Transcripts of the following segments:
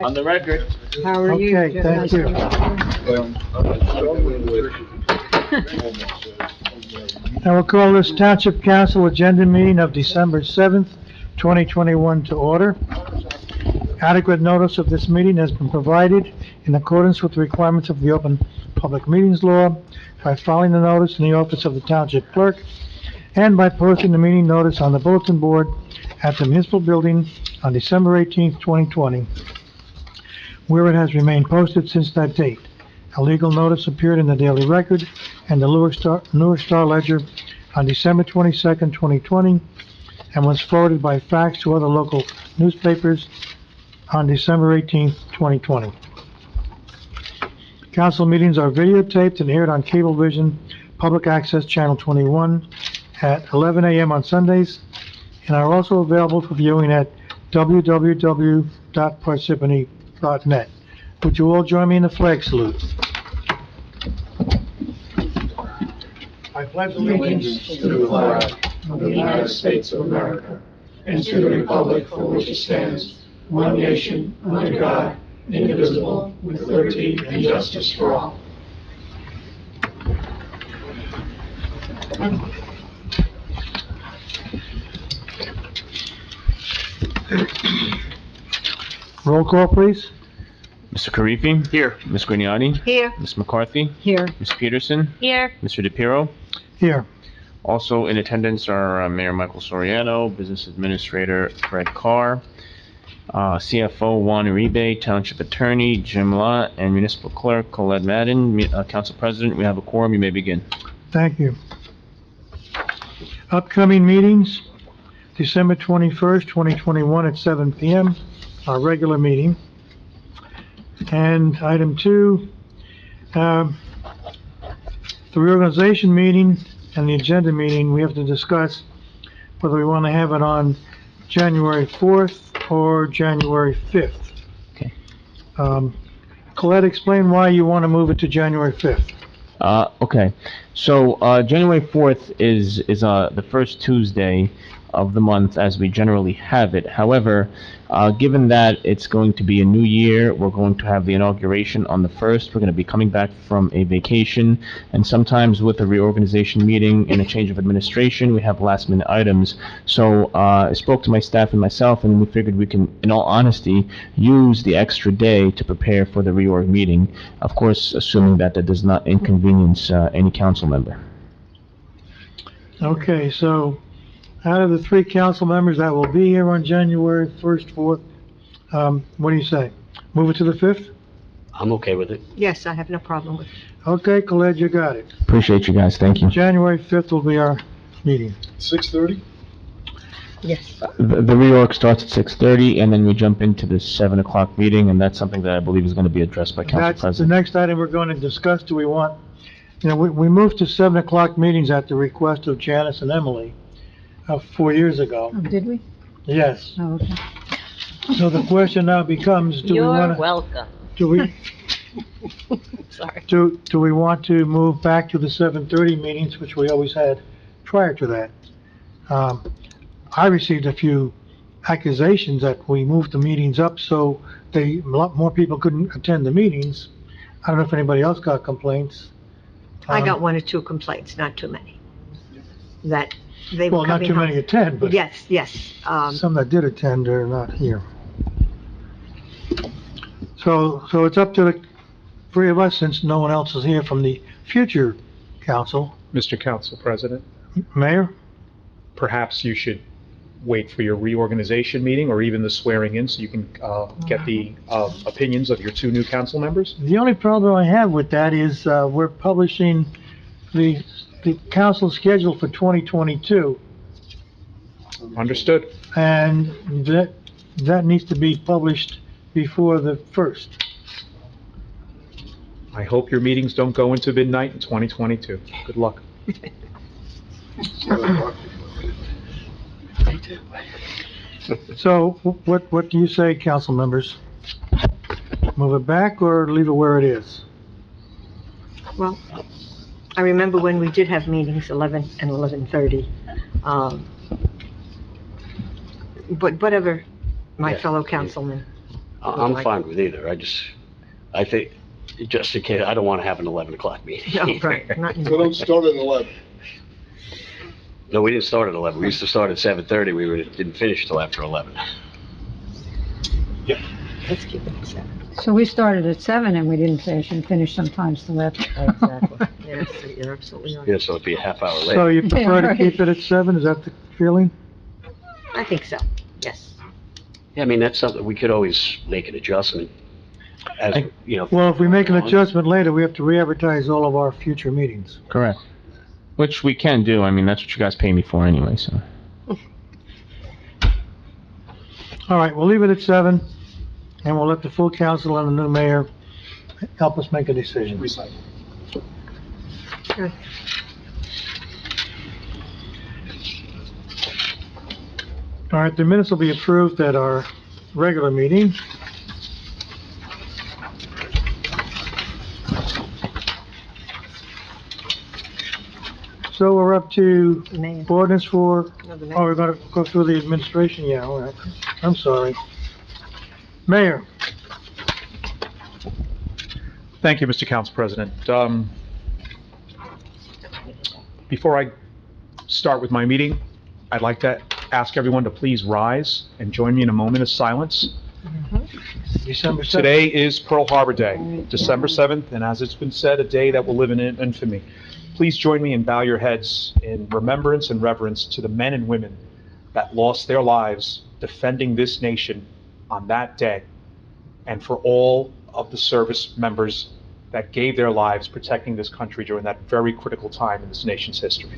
On the record. How are you? Okay, thank you. I will call this Township Council Agenda Meeting of December 7th, 2021 to order. Adequate notice of this meeting has been provided in accordance with the requirements of the Open Public Meetings Law by filing the notice in the office of the Township Clerk and by posting the meeting notice on the bulletin board at the municipal building on December 18th, 2020, where it has remained posted since that date. A legal notice appeared in the Daily Record and the Newark Star Ledger on December 22nd, 2020, and was forwarded by fax to other local newspapers on December 18th, 2020. Council meetings are videotaped and aired on Cablevision Public Access Channel 21 at 11 a.m. on Sundays, and are also available for viewing at www.parsippany.net. Would you all join me in the flag salute? I pledge allegiance to the flag of the United States of America and to the republic for which it stands, one nation, under God, indivisible, with liberty and justice for all. Roll call, please. Mr. Karifi. Here. Ms. Grignani. Here. Ms. McCarthy. Here. Ms. Peterson. Here. Mr. DePiero. Here. Also in attendance are Mayor Michael Soriano, Business Administrator Fred Carr, CFO Juan Uribe, Township Attorney Jim Lott, and Municipal Clerk Colette Madden. Council President, we have a quorum. You may begin. Thank you. Upcoming meetings, December 21st, 2021 at 7 p.m., our regular meeting. And item 2, the reorganization meeting and the agenda meeting, we have to discuss whether we want to have it on January 4th or January 5th. Okay. Colette, explain why you want to move it to January 5th. Okay. So, January 4th is the first Tuesday of the month as we generally have it. However, given that it's going to be a new year, we're going to have the inauguration on the 1st. We're going to be coming back from a vacation, and sometimes with a reorganization meeting and a change of administration, we have last-minute items. So I spoke to my staff and myself, and we figured we can, in all honesty, use the extra day to prepare for the reorg meeting, of course, assuming that that does not inconvenience any council member. Okay, so out of the 3 council members that will be here on January 1st, 4th, what do you say? Move it to the 5th? I'm okay with it. Yes, I have no problem with it. Okay, Colette, you got it. Appreciate you guys. Thank you. January 5th will be our meeting. 6:30? Yes. The reorg starts at 6:30, and then we jump into the 7 o'clock meeting, and that's something that I believe is going to be addressed by Council That's the President. next item we're going to discuss. Do we want, we moved to 7 o'clock meetings at the request of Janice and Emily 4 years ago. Oh, did we? Yes. Oh, okay. So the question now becomes, do we want You're to, welcome. do we, Sorry. do we want to move back to the 7:30 meetings, which we always had prior to that? I received a few accusations that we moved the meetings up so a lot more people couldn't attend the meetings. I don't know if anybody else got complaints. I got 1 or 2 complaints, not too many. That they were Well, not coming too home. many attend, but Yes, yes. some that did attend are not here. So it's up to the 3 of us, since no one else is here from the future council. Mr. Council President, Mayor? perhaps you should wait for your reorganization meeting or even the swearing in so you can get the opinions of your 2 new council members? The only problem I have with that is, we're publishing the council schedule for 2022, Understood? and that needs to be published before the 1st. I hope your meetings don't go into midnight in 2022. Good luck. So, what do you say, council members? Move it back or leave it where it is? Well, I remember when we did have meetings 11 and 11:30. But whatever, my Yeah. fellow councilmen. I'm fine with either. I think, just in case, I don't want to have an 11 o'clock meeting. No, right, not So don't start at 11. No, we didn't start at 11. We used to start at 7:30. Didn't finish till after 11. Let's keep it at 7. So we started at 7 and we didn't finish, and finished sometimes till after. Exactly. Yes, you're absolutely right. Yeah, so it'd be a half hour late. So you prefer to right. keep it at 7, is that the feeling? I think so, yes. Yeah, I mean, that's something, we could always make an adjustment as, you know. Well, if we make an adjustment later, we have to re-advertise all of our future meetings. Correct. Which we can do. I mean, that's what you guys pay me for anyway, so. All right, we'll leave it at 7, and we'll let the full council and the new mayor help us make a decision. Good. All right, the minutes will be approved at our regular meeting. So we're up to The mayor. ordinance for, No, the oh, mayor. we're gonna go through the administration, yeah, all right. I'm sorry. Mayor, Thank you, Mr. Council President. Before I start with my meeting, I'd like to ask everyone to please rise and join me in a moment of silence. December 7th. Today is Pearl Harbor Day, December 7th, and as it's been said, a day that will live in infamy. Please join me and bow your heads in remembrance and reverence to the men and women that lost their lives defending this nation on that day, and for all of the service members that gave their lives protecting this country during that very critical time in this nation's history.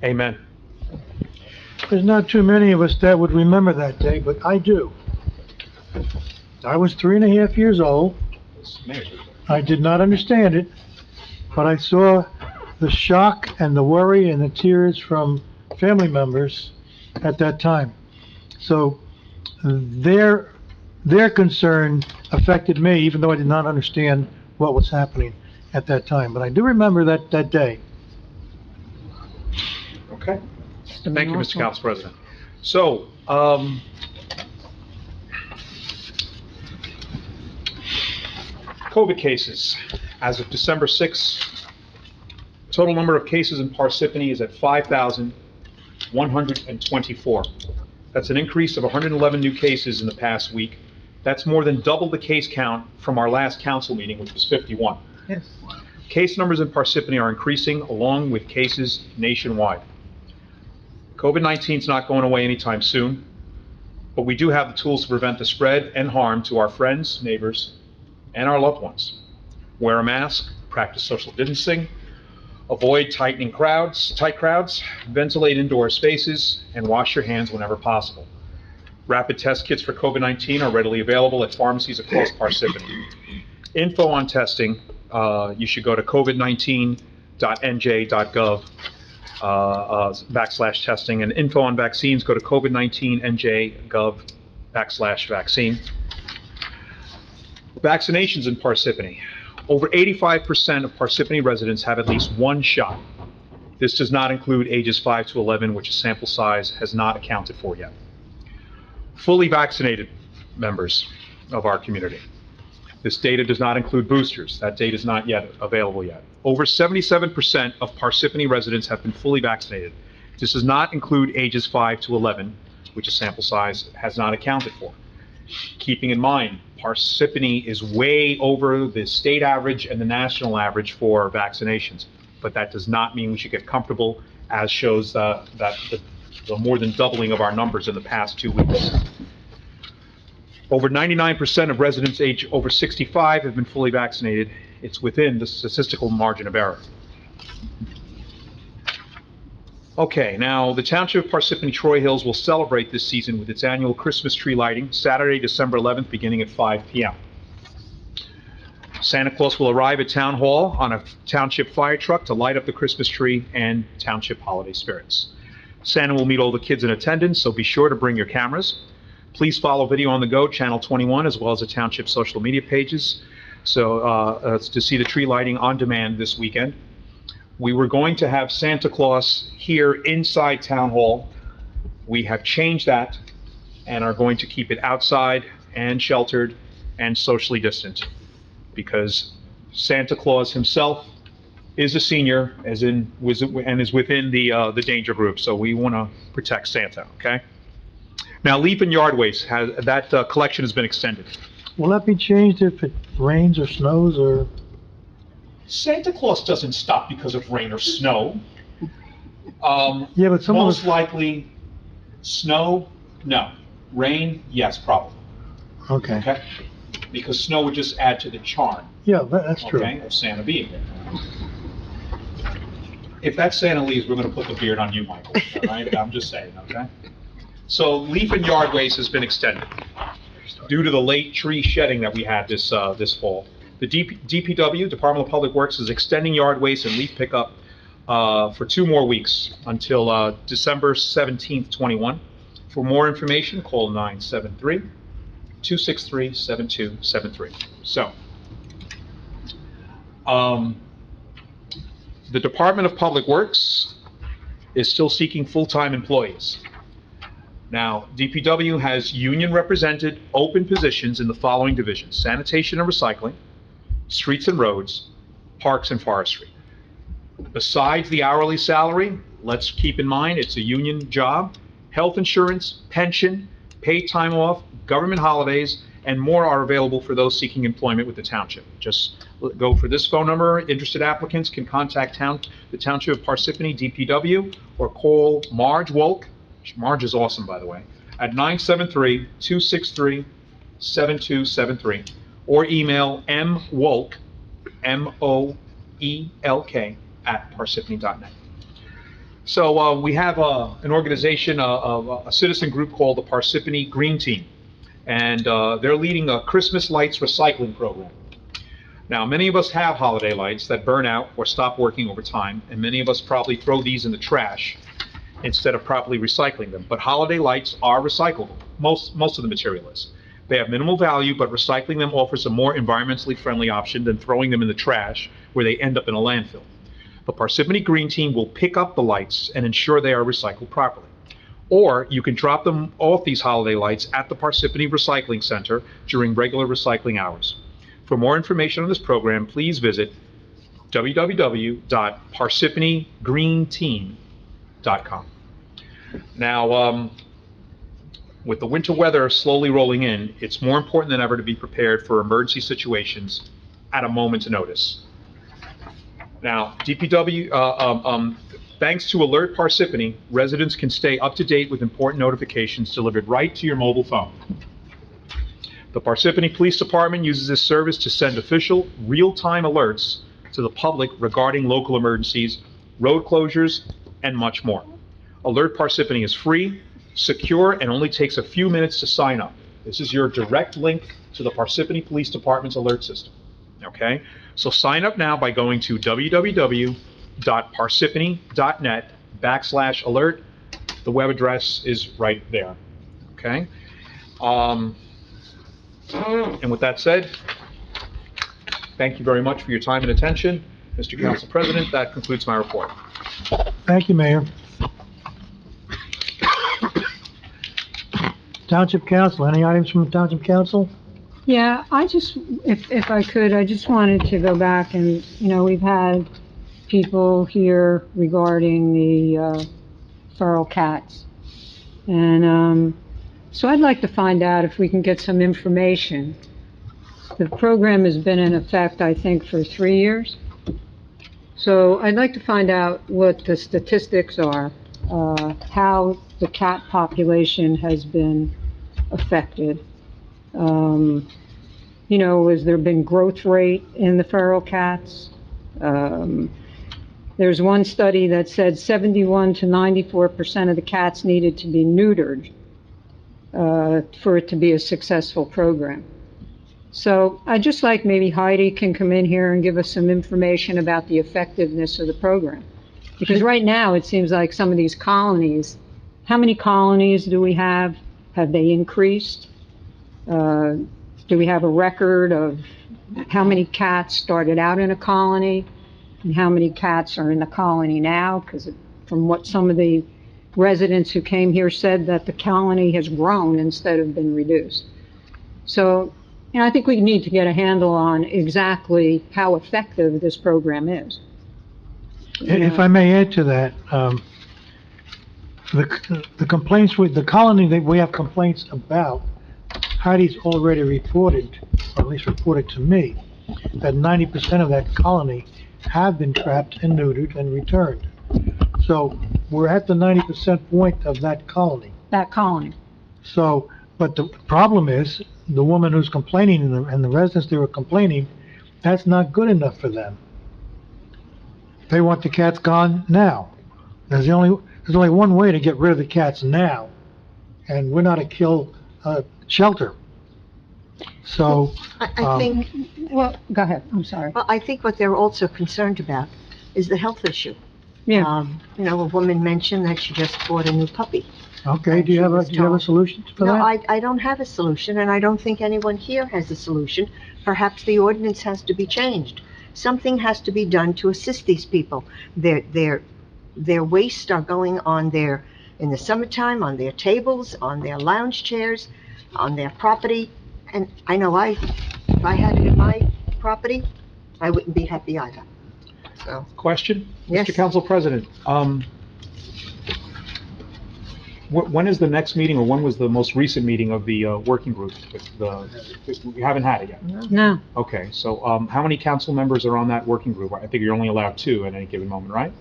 Amen. There's not too many of us that would remember that day, but I do. I was 3.5 years old. I did not understand it, but I saw the shock and the worry and the tears from family members at that time. So their concern affected me, even though I did not understand what was happening at that time. But I do remember that day. Okay. Thank you, Mr. Council President. So, COVID cases. As of December 6th, total number of cases in Parsippany is at 5,124. That's an increase of 111 new cases in the past week. That's more than double the case count from our last council meeting, which was 51. Yes. Case numbers in Parsippany are increasing along with cases nationwide. COVID-19 is not going away anytime soon, but we do have the tools to prevent the spread and harm to our friends, neighbors, and our loved ones. Wear a mask, practice social distancing, avoid tight crowds, ventilate indoor spaces, and wash your hands whenever possible. Rapid test kits for COVID-19 are readily available at pharmacies across Parsippany. Info on testing, you should go to covid19.nj.gov /testing, and info on vaccines, go to covid19nj.gov/vaccine. Vaccinations in Parsippany. Over 85% of Parsippany residents have at least one shot. This does not include ages 5 to 11, which a sample size has not accounted for yet. Fully vaccinated members of our community. This data does not include boosters. That data is not yet available yet. Over 77% of Parsippany residents have been fully vaccinated. This does not include ages 5 to 11, which a sample size has not accounted for. Keeping in mind, Parsippany is way over the state average and the national average for vaccinations, but that does not mean we should get comfortable, as shows the more than doubling of our numbers in the past 2 weeks. Over 99% of residents age over 65 have been fully vaccinated. It's within the statistical margin of error. Okay, now the Township of Parsippany-Troy Hills will celebrate this season with its annual Christmas tree lighting, Saturday, December 11th, beginning at 5 p.m. Santa Claus will arrive at Town Hall on a Township fire truck to light up the Christmas tree and Township holiday spirits. Santa will meet all the kids in attendance, so be sure to bring your cameras. Please follow Video on the Go, Channel 21, as well as the Township social media pages. to see the tree lighting on demand this weekend. We were going to have Santa Claus here inside Town Hall. We have changed that and are going to keep it outside and sheltered and socially distant, because Santa Claus himself is a senior, and is within the danger group, so we want to protect Santa, okay? Now, leaf and yard waste, that collection has been extended. Will that be changed if it rains or snows or? Santa Claus doesn't stop because of rain or snow. Yeah, but some of Most us, likely, snow, no. Rain, yes, probably, okay. okay? Because snow would just add to the charm, Yeah, that's true. okay, of Santa being there. If that Santa leaves, we're gonna put the beard on you, Michael, all right? I'm just saying, okay? So leaf and yard waste has been extended due to the late tree shedding that we had this fall. The DPW, Department of Public Works, is extending yard waste and leaf pickup for 2 more weeks until December 17th, 21. For more information, call 973-263-7273. So, the Department of Public Works is still seeking full-time employees. Now, DPW has union-represented open positions in the following divisions: sanitation and recycling, streets and roads, parks and forestry. Besides the hourly salary, let's keep in mind it's a union job, health insurance, pension, paid time off, government holidays, and more are available for those seeking employment with the township. Just go for this phone number. Interested applicants can contact the Township of Parsippany DPW or call Marge Wolk. Marge is awesome, by the way, at 973-263-7273, or email mwolk, MOELK, at parsippany.net. So we have an organization, a citizen group called the Parsippany Green Team, and they're leading a Christmas lights recycling program. Now, many of us have holiday lights that burn out or stop working over time, and many of us probably throw these in the trash instead of properly recycling them. But holiday lights are recyclable. Most of the material is. They have minimal value, but recycling them offers a more environmentally friendly option than throwing them in the trash where they end up in a landfill. The Parsippany Green Team will pick up the lights and ensure they are recycled properly. Or you can drop them off, these holiday lights, at the Parsippany Recycling Center during regular recycling hours. For more information on this program, please visit www.parsippanygreenteam.com. Now, with the winter weather slowly rolling in, it's more important than ever to be prepared for emergency situations at a moment's notice. Now, DPW, thanks to Alert Parsippany, residents can stay up to date with important notifications delivered right to your mobile phone. The Parsippany Police Department uses this service to send official, real-time alerts to the public regarding local emergencies, road closures, and much more. Alert Parsippany is free, secure, and only takes a few minutes to sign up. This is your direct link to the Parsippany Police Department's alert system, okay? So sign up now by going to www.parsippany.net/alert. The web address is right there, okay? And with that said, thank you very much for your time and attention. Mr. Council President, that concludes my report. Thank you, Mayor. Township Council, any items from the Township Council? Yeah, if I could, I just wanted to go back and, we've had people here regarding the feral cats. And so I'd like to find out if we can get some information. The program has been in effect, I think, for 3 years. So I'd like to find out what the statistics are, how the cat population has been affected. Has there been growth rate in the feral cats? There's one study that said 71 to 94% of the cats needed to be neutered for it to be a successful program. So I'd just like maybe Heidi can come in here and give us some information about the effectiveness of the program. Because right now, it seems like some of these colonies, how many colonies do we have? Have they increased? Do we have a record of how many cats started out in a colony and how many cats are in the colony now? Because from what some of the residents who came here said, that the colony has grown instead of been reduced. So, I think we need to get a handle on exactly how effective this program is. If I may add to that, the complaints with the colony that we have complaints about, Heidi's already reported, or at least reported to me, that 90% of that colony have been trapped and neutered and returned. So we're at the 90% point of that colony. That colony. So, but the problem is, the woman who's complaining and the residents that were complaining, that's not good enough for them. They want the cats gone now. There's only one way to get rid of the cats now, and we're not a kill shelter. So, I think, Well, go ahead, I'm sorry. well, I think what they're also concerned about is the health issue. Yeah, A woman mentioned that she just bought a new puppy. okay, do you have a solution for No, that? I don't have a solution, and I don't think anyone here has a solution. Perhaps the ordinance has to be changed. Something has to be done to assist these people. Their wastes are going on in the summertime, on their tables, on their lounge chairs, on their property. And I know if I had it in my property, I wouldn't be happy either. So, Question? Yes. Mr. Council President, when is the next meeting, or when was the most recent meeting of the working group? We haven't had it yet. no, Okay, so how many council members are on that working group? I think you're only allowed 2 at any given moment, right?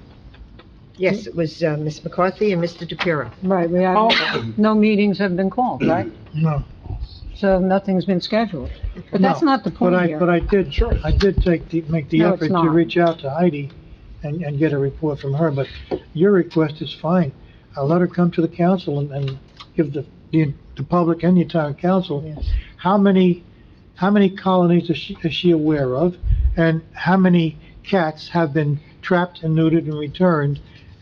yes, it was Ms. McCarthy and Mr. DePiero. right, we Oh. have, no meetings have been called, right? No. So nothing's been scheduled. But that's No, not the point here. But I did make the No, it's effort to not. reach out to Heidi and get a report from her, but your request is fine. I'll let her come to the council and give the public and the entire council, Yes. how many colonies is she aware of, and how many cats have been trapped and neutered and returned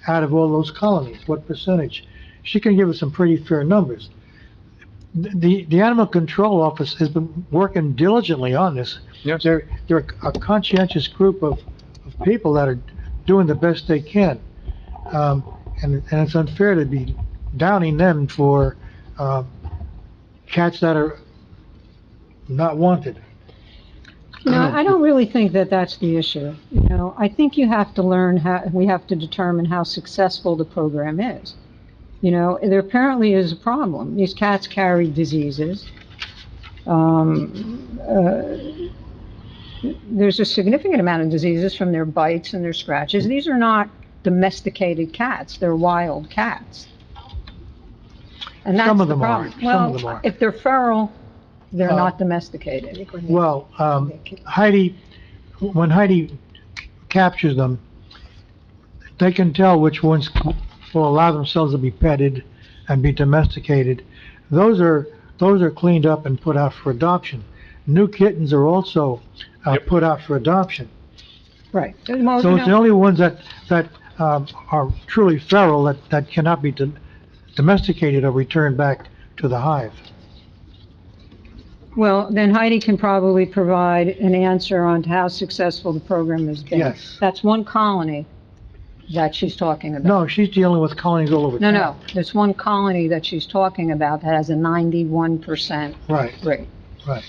out of all those colonies, what percentage? She can give us some pretty fair numbers. The Animal Control Office has been working diligently on this. Yes. They're a conscientious group of people that are doing the best they can. And it's unfair to be downing them for, cats that are not wanted. I don't really think that that's the issue. I think you have to we have to determine how successful the program is. There apparently is a problem. These cats carry diseases. There's a significant amount of diseases from their bites and their scratches. These are not domesticated cats, they're wild cats. And that's Some of the them are. problem. Some of Well, them are. if they're feral, they're Uh, not domesticated. Well, when Heidi captures them, they can tell which ones will allow themselves to be petted and be domesticated. Those are cleaned up and put out for adoption. New kittens are also Yep. put out for adoption. Right. Well, So it's the only ones that are truly feral that cannot be domesticated or returned back to the hive. Well, then Heidi can probably provide an answer on how successful the program has been. Yes. That's one colony that she's talking about. No, she's dealing with colonies all over No, town. no, there's one colony that she's talking about that has a 91% Right, rate. right.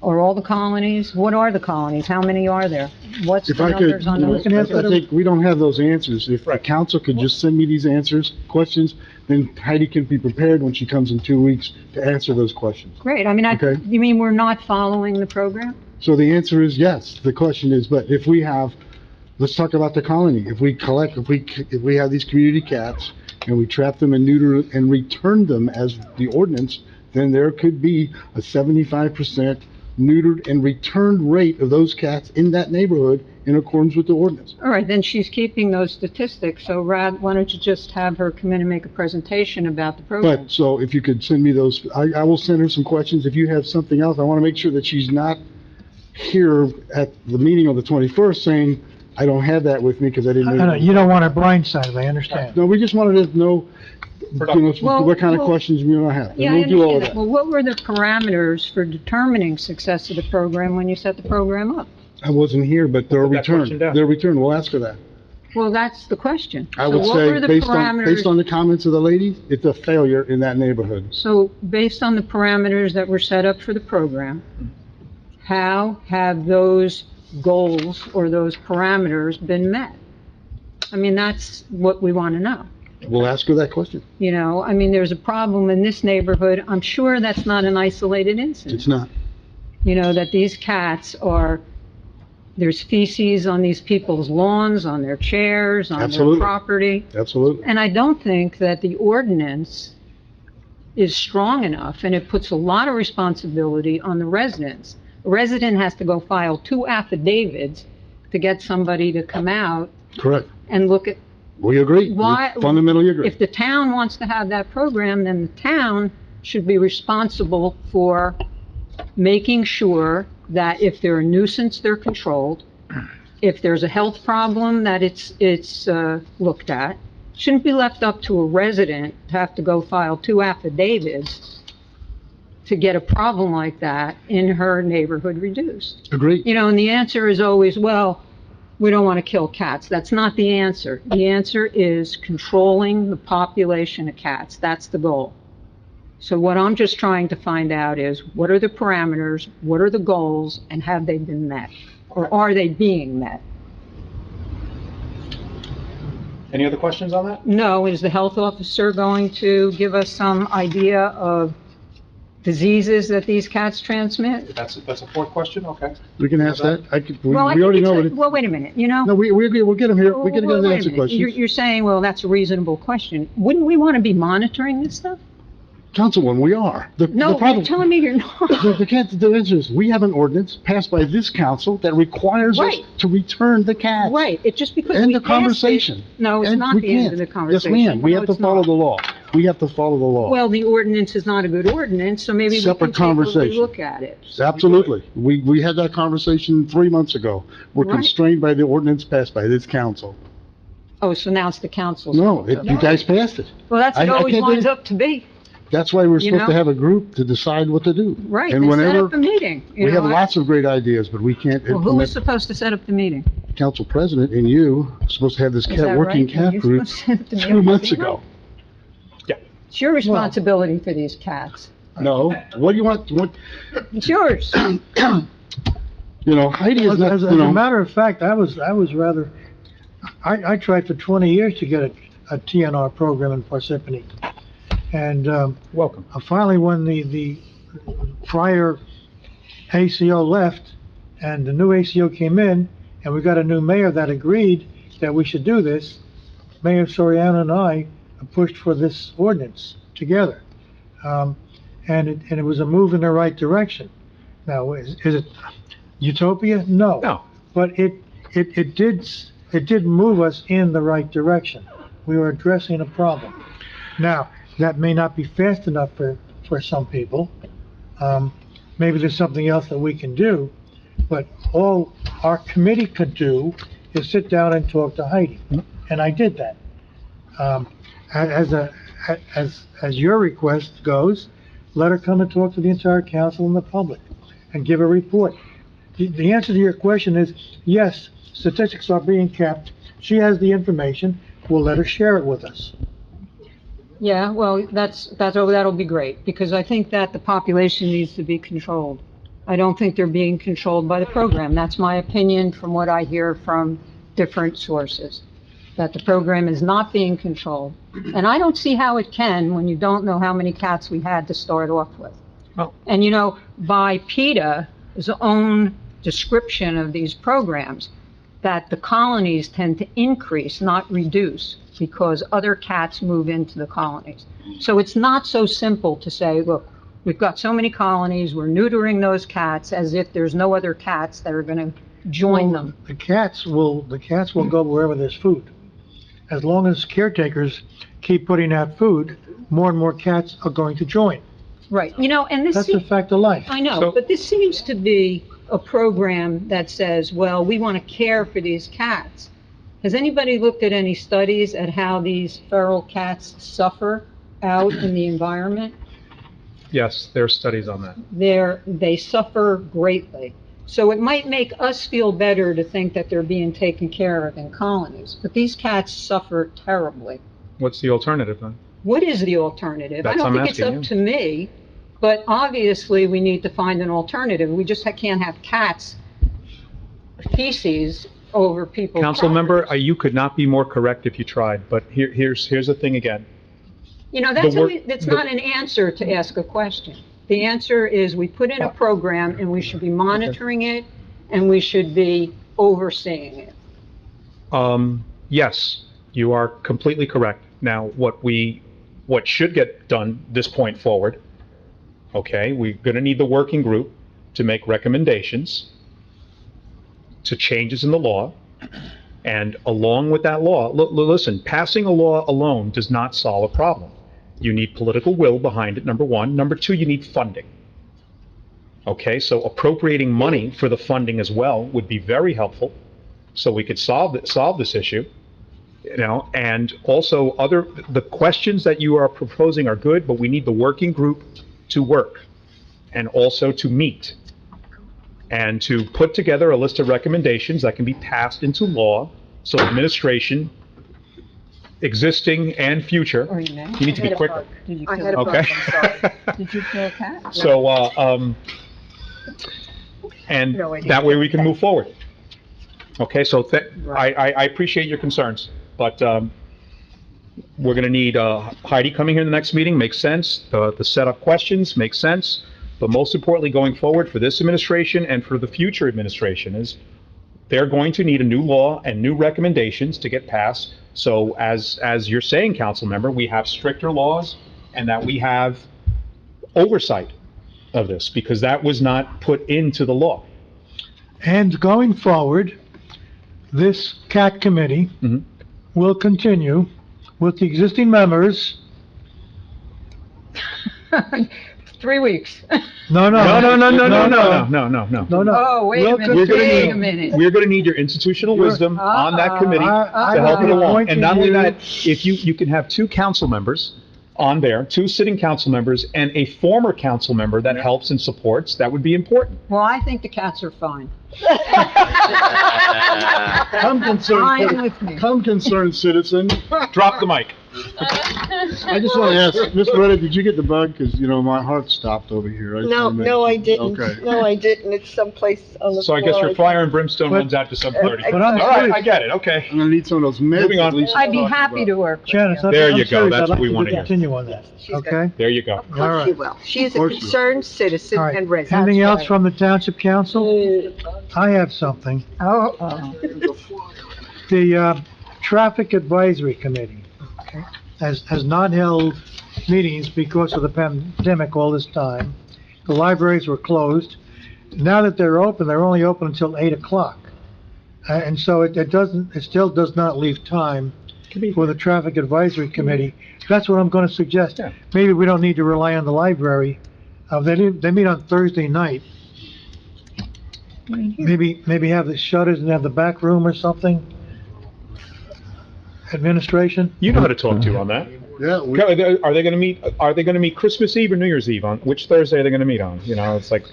Are all the colonies? What are the colonies? How many are there? What's If the I could, numbers on those? I think we don't have those answers. If the council could just send me these questions, then Heidi can be prepared when she comes in 2 weeks to answer those questions. Great, I mean, Okay. you mean we're not following the program? So the answer is yes. The question is, but if we have, let's talk about the colony. If we have these community cats and we trap them and neuter and return them as the ordinance, then there could be a 75% neutered and returned rate of those cats in that neighborhood in accordance with the ordinance. All right, then she's keeping those statistics, so why don't you just have her come in and make a presentation about the program? But, so if you could send me those, I will send her some questions. If you have something else, I want to make sure that she's not here at the meeting on the 21st saying, I don't have that with me because I didn't I know, know. you don't want her blindsided, I understand. No, we just wanted to know productive. what kind of Well, questions we want to have. Yeah, And I we'll do all of understand that. that. Well, what were the parameters for determining success of the program when you set the program up? I wasn't here, but they're Put that question returned. down. They're returned. We'll ask her that. Well, that's the question. I So would what say, were the based parameters? on the comments of the lady, it's a failure in that neighborhood. So based on the parameters that were set up for the program, how have those goals or those parameters been met? I mean, that's what we want to know. We'll ask her that question. You know, I mean, there's a problem in this neighborhood. I'm sure that's not an isolated incident. It's not. You know, that these cats are, there's feces on these people's lawns, on their chairs, on their Absolutely. property. Absolutely. And I don't think that the ordinance is strong enough, and it puts a lot of responsibility on the residents. A resident has to go file 2 affidavits to get somebody to come out Correct. and look at, We agree. Why- We fundamentally agree. if the town wants to have that program, then the town should be responsible for making sure that if they're a nuisance, they're controlled. If there's a health problem, that it's looked at. Shouldn't be left up to a resident to have to go file 2 affidavits to get a problem like that in her neighborhood reduced. Agree. You know, and the answer is always, well, we don't want to kill cats. That's not the answer. The answer is controlling the population of cats. That's the goal. So what I'm just trying to find out is, what are the parameters, what are the goals, and have they been met? Or are they being met? Any other questions on that? No, is the health officer going to give us some idea of diseases that these cats transmit? That's a fourth question, okay. We can ask that. We Well, I we already think know it's what it. well, wait a minute, you know? No, we agree. We'll get him here. We Well, can wait get a answer minute. questions. You're saying, well, that's a reasonable question. Wouldn't we want to be monitoring this stuff? Councilwoman, we are. The No, problem- you're telling me you're not. The answer is, we have an ordinance passed by this council that requires us Right. to return the cats. Right, it just because End we of passed it- conversation. No, it's And not we the end can't. of the conversation. Yes, ma'am. We No, have to it's follow not. the law. We have to follow the law. Well, the ordinance is not a good ordinance, so maybe we can Separate take a conversation. look at it. Absolutely. We had that conversation 3 months ago. We're Right. constrained by the ordinance passed by this council. Oh, so now it's the council's. No, fault. you guys passed it. Well, that's what it I always can't winds believe- up to be. That's why we're You supposed to know? have a group to decide what to do. Right, And they set whenever, up a meeting. you we know, have lots of great ideas, but we can't Well, who was implement. supposed to set up the meeting? Council president and you are supposed to have this Is cat, that working right? Were cat you group supposed to set up the 2 meeting? months ago. It's your responsibility for these cats. No, what do you want, It's yours. you know, Heidi is not, As you a know, matter of fact, I was rather, I tried for 20 years to get a TNR program in Parsippany. And, Welcome. finally, when the prior ACO left and the new ACO came in, and we got a new mayor that agreed that we should do this, Mayor Soriano and I pushed for this ordinance together. And it was a move in the right direction. Now, is it utopia? No. No. But it did move us in the right direction. We were addressing a problem. Now, that may not be fast enough for some people. Maybe there's something else that we can do, but all our committee could do is sit down and talk to Heidi, and I did that. As your request goes, let her come and talk to the entire council and the public, and give a report. The answer to your question is, yes, statistics are being kept. She has the information. We'll let her share it with us. Yeah, well, that'll be great, because I think that the population needs to be controlled. I don't think they're being controlled by the program. That's my opinion from what I hear from different sources, that the program is not being controlled. And I don't see how it can when you don't know how many cats we had to start off with. Well- And you know, by PETA's own description of these programs, that the colonies tend to increase, not reduce, because other cats move into the colonies. So it's not so simple to say, look, we've got so many colonies, we're neutering those cats as if there's no other cats that are going to join them. The cats will go wherever there's food. As long as caretakers keep putting out food, more and more cats are going to join. Right, you know, and this That's a fact of life. I know, So- but this seems to be a program that says, well, we want to care for these cats. Has anybody looked at any studies at how these feral cats suffer out in the environment, Yes, there are studies on that. they suffer greatly. So it might make us feel better to think that they're being taken care of in colonies, but these cats suffer terribly. What's the alternative then? What is the alternative? I That's don't I'm think it's asking up you. to me, but obviously we need to find an alternative. We just can't have cats feces over people's Council member, properties. you could not be more correct if you tried, but here's the thing again. You know, that's not an answer to ask a question. The answer is we put in a program and we should be monitoring it and we should be overseeing it. Yes, you are completely correct. Now, what should get done this point forward, okay, we're gonna need the working group to make recommendations to changes in the law, and along with that law, listen, passing a law alone does not solve a problem. You need political will behind it, number one. Number two, you need funding. Okay, so appropriating money for the funding as well would be very helpful, so we could solve this issue, you know, and also the questions that you are proposing are good, but we need the working group to work and also to meet and to put together a list of recommendations that can be passed into law, so administration, existing and future, Or you need to be quicker. Did you I kill had a a bug? Okay? I'm sorry. Did you kill a cat? So, and No, I didn't. that way we can move forward. Okay, so I appreciate your concerns, but we're gonna need Heidi coming here in the next meeting, makes sense. The setup questions make sense, but most importantly, going forward for this administration and for the future administration is they're going to need a new law and new recommendations to get passed. So as you're saying, council member, we have stricter laws and that we have oversight of this, because that was not put into the law. And going forward, this CAT committee Mhm. will continue with the existing members. 3 weeks. No. No. Oh, wait a We'll minute, We're gonna wait need- a minute. We're gonna need your institutional wisdom on that committee I to will help be it along. appointing And not only you- that, if you can have two council members on there, two sitting council members, and a former council member that helps and supports, that would be important. Well, I think the cats are fine. Come Fine concerned, with me. come concerned citizen. Drop the mic. I just want to ask, Mr. Reddick, did you get the bug? Because, you know, my heart stopped over here. I just No, wanna make no, I sure. didn't. Okay. No, I didn't. It's someplace on the So I floor. guess your fire and brimstone But- runs out December 30th. But I'm All right, serious. I get it, okay. I'm gonna need some of those meds Moving on. at least. I'd be talking happy to about. work with Janice, you. There I'm you go. serious. That's I'd like what we you to wanna hear. continue on that, She's got- okay? There you go. Of All course right. she will. She is a Of course she will. concerned citizen All right. and resident. Anything else right. from the Township Council? I have something. Oh. The Traffic Advisory Committee has not held meetings because of the pandemic all this time. The libraries were closed. Now that they're open, they're only open until 8 o'clock. And so it still does not leave time for the Traffic Advisory Committee. That's what I'm gonna suggest. Yeah. Maybe we don't need to rely on the library. They meet on Thursday night. Maybe have the shutters and have the back room or something? Administration? You know how to talk to on that. Yeah, we, Are they gonna meet Christmas Eve or New Year's Eve on? Which Thursday are they gonna meet on? You know, it's like,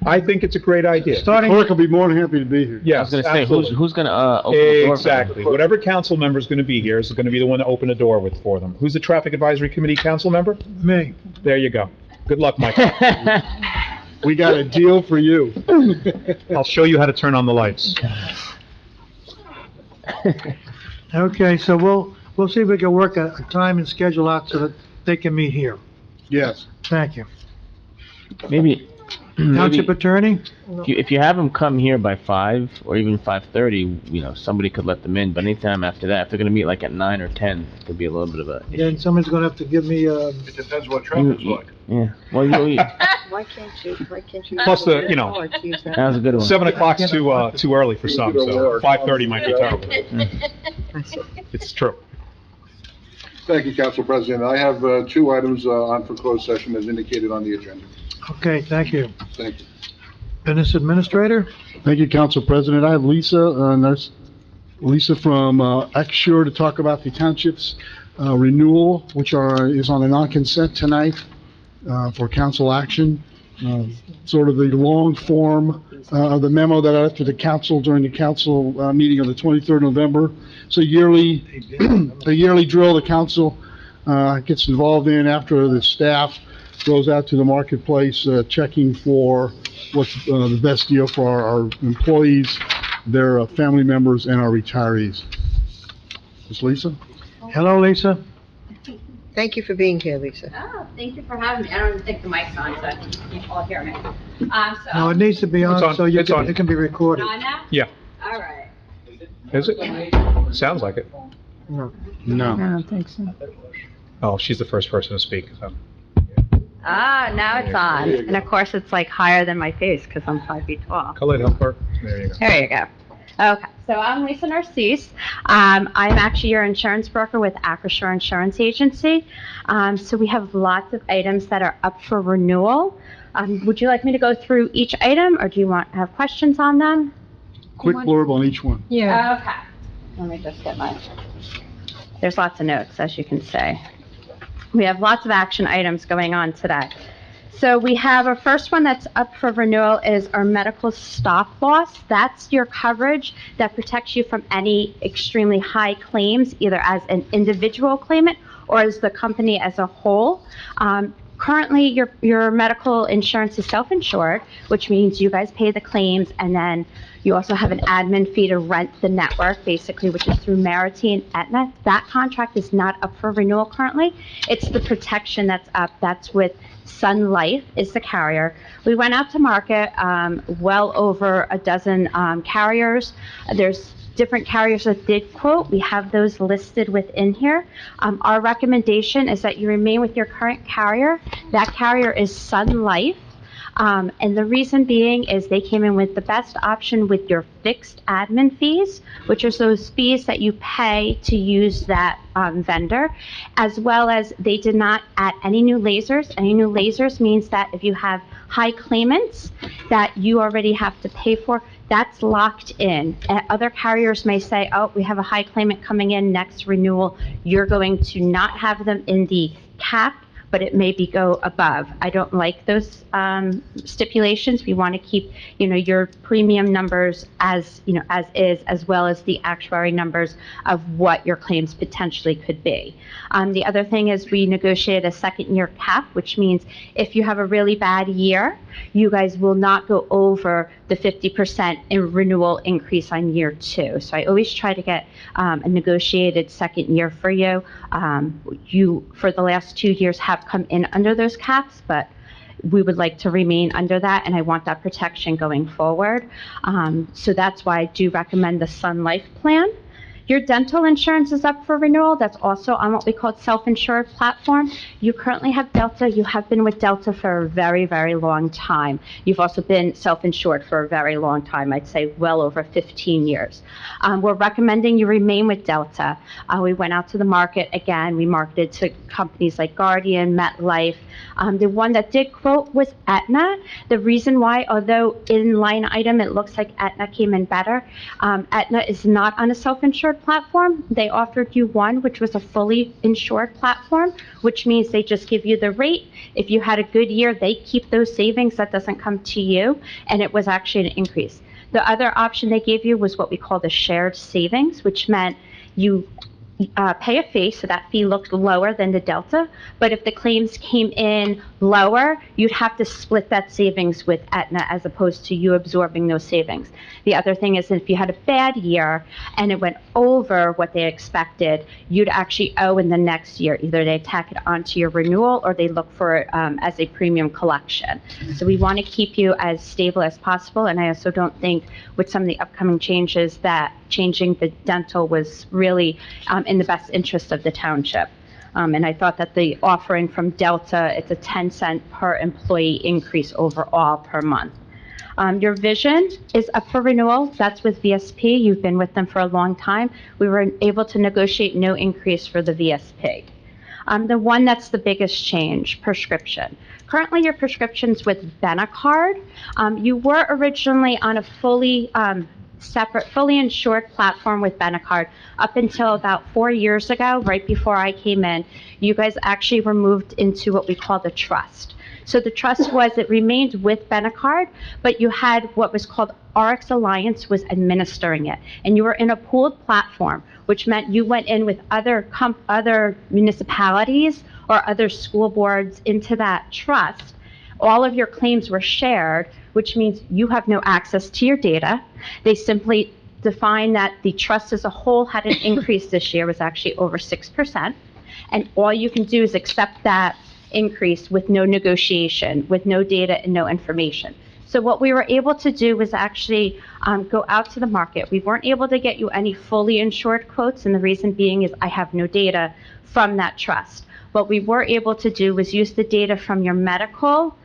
I think it's a great idea. the Starting, clerk will be more than happy to be here. I was Yes, gonna say, absolutely. who's gonna, open the door for them? Exactly. Whatever council member's gonna be here is gonna be the one to open the door for them. Who's the Traffic Advisory Committee council member? me. There you go. Good luck, Mike. We got a deal for you. I'll show you how to turn on the lights. Okay, so we'll see if we can work a time and schedule out so that they can meet here. Yes. Thank you. Maybe, Township maybe Attorney? if you have them come here by 5 or even 5:30, you know, somebody could let them in, but anytime after that, if they're gonna meet like at 9 or 10, it could be a little bit of a Then issue. somebody's gonna have to give me, It depends what You- traffic's you- like. Yeah, well, Why can't you? Plus the, you know, Hard to use that. that was a good one. 7 o'clock's too early for some, so 5:30 might be terrible. I see. It's true. Thank you, Council President. I have two items on for closed session as indicated on the agenda. okay, thank you. Thank you. Business Administrator? Thank you, Council President. I have Lisa, nurse, Lisa from Exsure to talk about the township's renewal, which is on a non-consent tonight for council action. Sort of the long form of the memo that I left to the council during the council meeting on the 23rd of November. It's a yearly drill the council gets involved in after the staff goes out to the marketplace, checking for what's the best deal for our employees, their family members, and our retirees. Ms. Lisa? Hello, Lisa. Thank you for being here, Lisa. Oh, thank you for having me. I don't even think the mic's on, so you can all hear me. No, it needs to be It's on, on, so it's on. it can be recorded. On now? Yeah. All right. Is it? Sounds like it. No. I No. don't think so. Oh, she's the first person to speak, so. Now it's on. And of course, it's like higher than my face because I'm 5 feet tall. Colette, help her. There you go. There you go. Okay, so I'm Lisa Narcisse. I'm actually your insurance broker with Acrisure Insurance Agency. So we have lots of items that are up for renewal. Would you like me to go through each item, or do you want to have questions on them? Quick blurb on each one. Yeah. Okay. Let me just get there's lots of notes, as you can see. We have lots of action items going on today. So we have our first one that's up for renewal is our medical stop loss. That's your coverage that protects you from any extremely high claims, either as an individual claimant or as the company as a whole. Currently, your medical insurance is self-insured, which means you guys pay the claims, and then you also have an admin fee to rent the network, basically, which is through Merity and Aetna. That contract is not up for renewal currently. It's the protection that's up. That's with Sun Life is the carrier. We went out to market, well over a dozen carriers. There's different carriers that did quote. We have those listed within here. Our recommendation is that you remain with your current carrier. That carrier is Sun Life. And the reason being is they came in with the best option with your fixed admin fees, which are those fees that you pay to use that vendor, as well as they did not add any new lasers. Any new lasers means that if you have high claimants that you already have to pay for, that's locked in. Other carriers may say, oh, we have a high claimant coming in next renewal. You're going to not have them in the cap, but it maybe go above. I don't like those stipulations. We want to keep, your premium numbers as is, as well as the actuary numbers of what your claims potentially could be. The other thing is we negotiated a second-year cap, which means if you have a really bad year, you guys will not go over the 50% in renewal increase on year 2. So I always try to get a negotiated second year for you. You, for the last 2 years, have come in under those caps, but we would like to remain under that, and I want that protection going forward. So that's why I do recommend the Sun Life plan. Your dental insurance is up for renewal. That's also on what we call self-insured platform. You currently have Delta. You have been with Delta for a very, very long time. You've also been self-insured for a very long time, I'd say well over 15 years. We're recommending you remain with Delta. We went out to the market again. We marketed to companies like Guardian, MetLife. The one that did quote was Aetna. The reason why, although in line item it looks like Aetna came in better, Aetna is not on a self-insured platform. They offered you one, which was a fully insured platform, which means they just give you the rate. If you had a good year, they keep those savings. That doesn't come to you, and it was actually an increase. The other option they gave you was what we call the shared savings, which meant you pay a fee, so that fee looked lower than the Delta, but if the claims came in lower, you'd have to split that savings with Aetna as opposed to you absorbing those savings. The other thing is if you had a bad year and it went over what they expected, you'd actually owe in the next year. Either they tack it onto your renewal or they look for it as a premium collection. So we want to keep you as stable as possible, and I also don't think with some of the upcoming changes that changing the dental was really in the best interest of the township. And I thought that the offering from Delta, it's a 10-cent per employee increase overall per month. Your vision is up for renewal. That's with VSP. You've been with them for a long time. We were able to negotiate no increase for the VSP. The one that's the biggest change, prescription. Currently, your prescription's with Benacard. You were originally on a fully separate, fully insured platform with Benecard. Up until about 4 years ago, right before I came in, you guys actually were moved into what we call the trust. So the trust was, it remained with Benecard, but you had what was called RX Alliance was administering it. And you were in a pooled platform, which meant you went in with other municipalities or other school boards into that trust. All of your claims were shared, which means you have no access to your data. They simply defined that the trust as a whole had an increase this year, was actually over 6%. And all you can do is accept that increase with no negotiation, with no data and no information. So what we were able to do was actually go out to the market. We weren't able to get you any fully insured quotes, and the reason being is I have no data from that trust. What we were able to do was use the data from your medical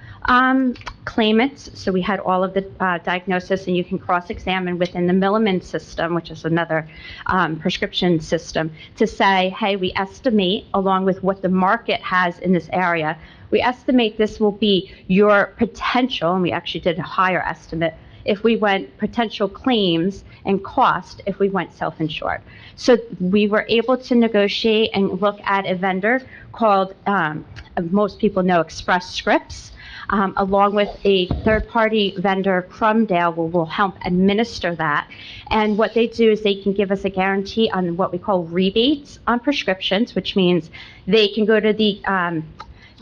claimants. So we had all of the diagnosis, and you can cross-examine within the Milliman system, which is another prescription system, to say, hey, we estimate, along with what the market has in this area, we estimate this will be your potential, and we actually did a higher estimate, if we went potential claims and cost if we went self-insured. So we were able to negotiate and look at a vendor called, most people know, Express Scripts, along with a third-party vendor, Crumdale, who will help administer that. And what they do is they can give us a guarantee on what we call rebates on prescriptions, which means they can go to the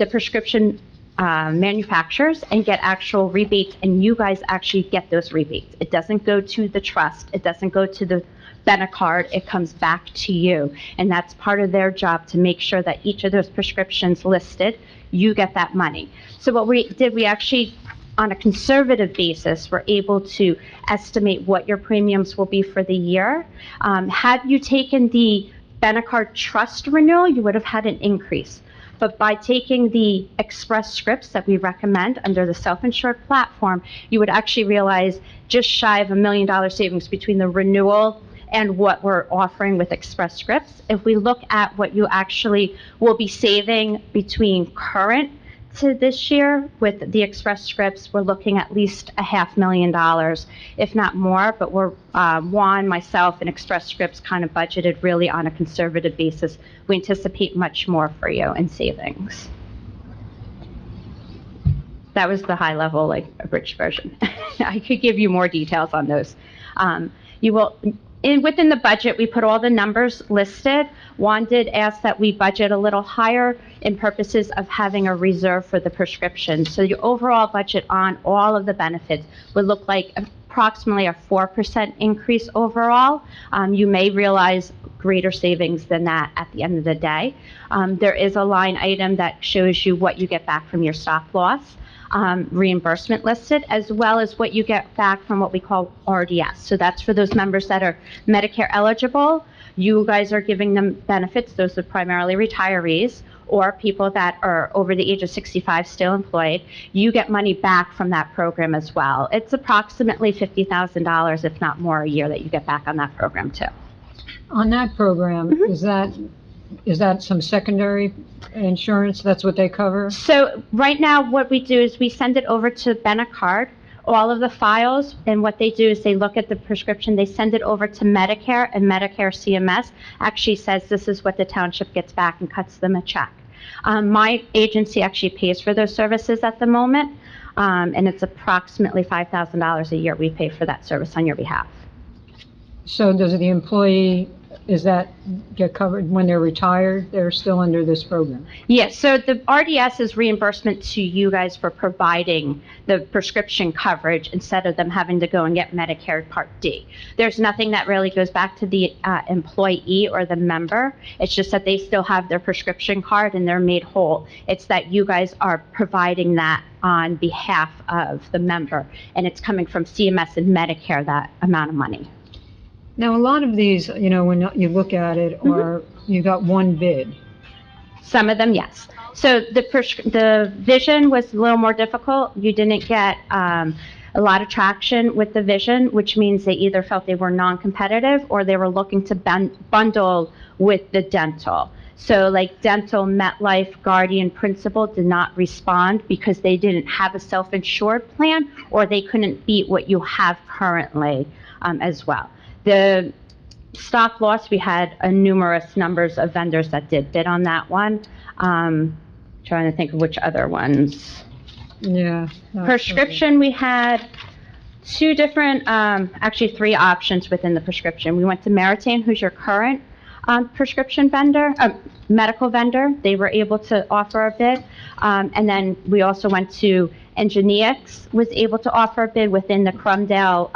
prescription manufacturers and get actual rebates, and you guys actually get those rebates. It doesn't go to the trust. It doesn't go to the Benecard. It comes back to you, and that's part of their job, to make sure that each of those prescriptions listed, you get that money. So what we did, we actually, on a conservative basis, were able to estimate what your premiums will be for the year. Had you taken the Benecard Trust renewal, you would have had an increase. But by taking the Express Scripts that we recommend under the self-insured platform, you would actually realize just shy of $1 million savings between the renewal and what we're offering with Express Scripts. If we look at what you actually will be saving between current to this year with the Express Scripts, we're looking at least $500,000, if not more. But we're, Juan, myself, and Express Scripts kind of budgeted really on a conservative basis. We anticipate much more for you in savings. That was the high level, like, abridged version. I could give you more details on those. You will, within the budget, we put all the numbers listed. Juan did ask that we budget a little higher in purposes of having a reserve for the prescription. So your overall budget on all of the benefits would look like approximately a 4% increase overall. You may realize greater savings than that at the end of the day. There is a line item that shows you what you get back from your stop loss. Reimbursement listed, as well as what you get back from what we call RDS. So that's for those members that are Medicare eligible. You guys are giving them benefits. Those are primarily retirees or people that are over the age of 65 still employed. You get money back from that program as well. It's approximately $50,000, if not more, a year that you get back on that program too. On that program, is that some secondary insurance? That's what they cover? So right now, what we do is we send it over to Benecard, all of the files, and what they do is they look at the prescription, they send it over to Medicare, and Medicare CMS actually says this is what the township gets back and cuts them a check. My agency actually pays for those services at the moment, and it's approximately $5,000 a year we pay for that service on your behalf. So does the employee, is that get covered when they're retired? They're still under this program? Yes, so the RDS is reimbursement to you guys for providing the prescription coverage instead of them having to go and get Medicare Part D. There's nothing that really goes back to the employee or the member. It's just that they still have their prescription card and they're made whole. It's that you guys are providing that on behalf of the member, and it's coming from CMS and Medicare, that amount of money. Now, a lot of these, you know, when you look at it, are you got one bid. Some of them, yes. So the vision was a little more difficult. You didn't get a lot of traction with the vision, which means they either felt they were non-competitive or they were looking to bundle with the dental. So like dental, MetLife, Guardian, Principal did not respond because they didn't have a self-insured plan or they couldn't beat what you have currently as well. The stop loss, we had numerous numbers of vendors that did bid on that one. Trying to think of which other ones. Yeah. Prescription, we had two different, actually three options within the prescription. We went to Meritain, who's your current prescription vendor, medical vendor. They were able to offer a bid. And then we also went to Enginex, was able to offer a bid within the Crumdale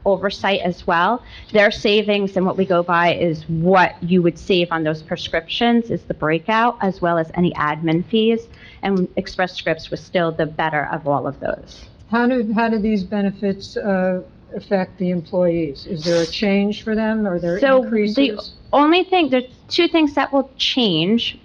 oversight as well. Their savings and what we go by is what you would save on those prescriptions is the breakout, as well as any admin fees. And Express Scripts was still the better of all of those. How do these benefits affect the employees? Is there a change for them, or there increases? The only thing, there's two things that will change.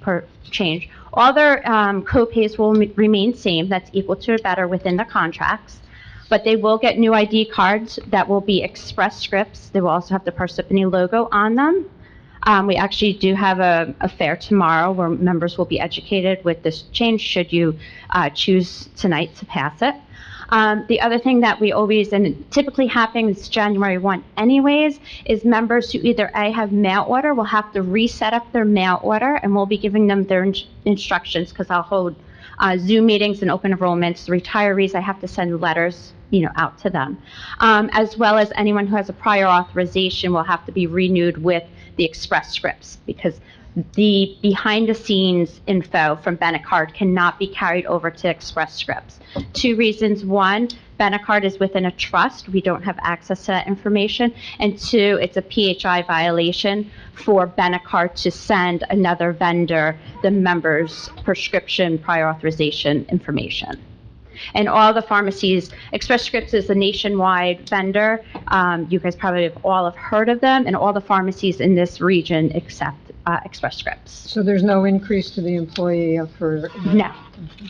All their co-pays will remain same, that's equal to or better within the contracts, but they will get new ID cards that will be Express Scripts. They will also have the Parsippany logo on them. We actually do have a fair tomorrow where members will be educated with this change should you choose tonight to pass it. The other thing that we always, and it typically happens January 1 anyways, is members who either A, have mail order will have to reset up their mail order, and we'll be giving them their instructions because I'll hold Zoom meetings and open enrollments. The retirees, I have to send letters, out to them. As well as anyone who has a prior authorization will have to be renewed with the Express Scripts because the behind-the-scenes info from Benecard cannot be carried over to Express Scripts. Two reasons. One, Benecard is within a trust. We don't have access to that information. And two, it's a PHI violation for Benecard to send another vendor the member's prescription prior authorization information. And all the pharmacies, Express Scripts is a nationwide vendor. You guys probably all have heard of them, and all the pharmacies in this region accept Express Scripts. So there's no increase to the employee for? No.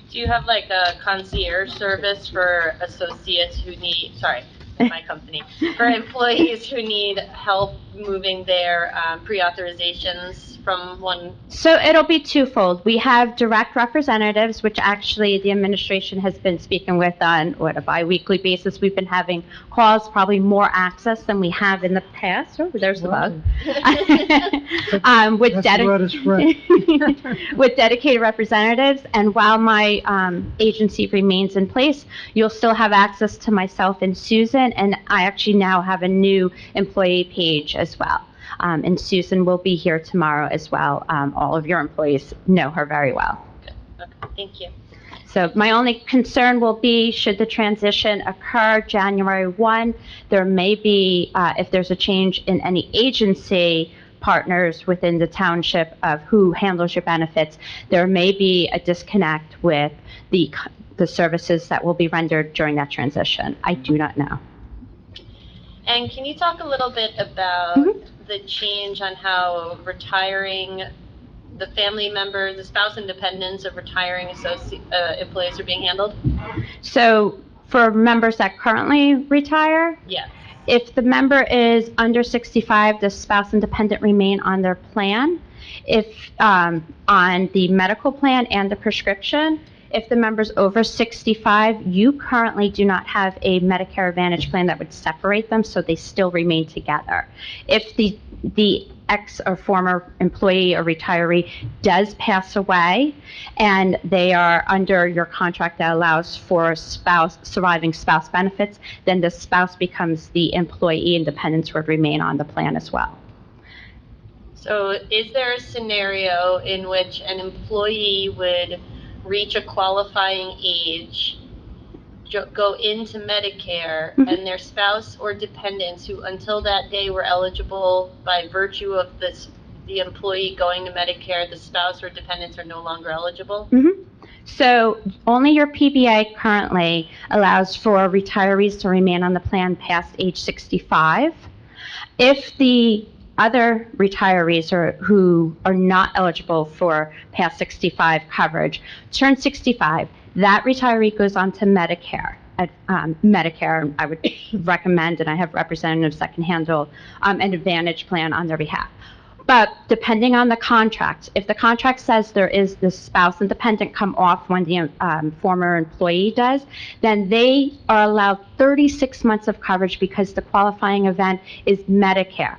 Do you have like a concierge service for associates who need, sorry, my company, for employees who need help moving their pre-authorizations from one? So it'll be twofold. We have direct representatives, which actually the administration has been speaking with on a bi-weekly basis. We've been having calls, probably more access than we have in the past. Oh, there's the bug. With dedicated representatives, and while my agency remains in place, you'll still have access to myself and Susan, and I actually now have a new employee page as well. And Susan will be here tomorrow as well. All of your employees know her very well. Okay, thank you. So my only concern will be, should the transition occur January 1, there may be, if there's a change in any agency partners within the township of who handles your benefits, there may be a disconnect with the services that will be rendered during that transition. I do not know. And can you talk a little bit about the change on how retiring, the family members, the spouse and dependents of retiring employees are being handled? So for members that currently retire? Yes. If the member is under 65, the spouse and dependent remain on their plan. If on the medical plan and the prescription, if the member's over 65, you currently do not have a Medicare Advantage plan that would separate them, so they still remain together. If the ex or former employee or retiree does pass away and they are under your contract that allows for surviving spouse benefits, then the spouse becomes the employee and dependents would remain on the plan as well. So is there a scenario in which an employee would reach a qualifying age, go into Medicare, and their spouse or dependents who until that day were eligible by virtue of the employee going to Medicare, the spouse or dependents are no longer eligible? So only your PBA currently allows for retirees to remain on the plan past age 65. If the other retirees who are not eligible for past 65 coverage turn 65, that retiree goes on to Medicare. Medicare, I would recommend, and I have representatives that can handle an Advantage plan on their behalf. But depending on the contract, if the contract says there is the spouse and dependent come off when the former employee does, then they are allowed 36 months of coverage because the qualifying event is Medicare,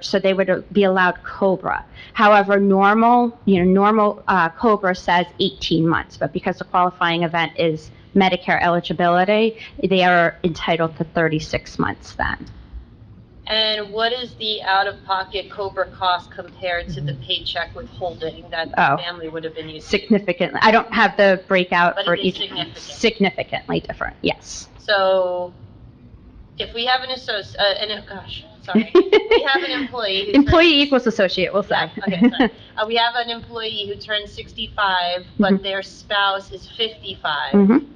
so they would be allowed COBRA. However, normal COBRA says 18 months, but because the qualifying event is Medicare eligibility, they are entitled to 36 months then. And what is the out-of-pocket COBRA cost compared to the paycheck withholding that Oh. the family would have been used to? Significantly, I don't have the breakout But for it is each. significant. Significantly different, yes. So if we have we have an employee who Employee turns- equals associate, we'll say. Yeah, okay, sorry. We have an employee who turns 65, but Mhm. their spouse is 55. Mhm.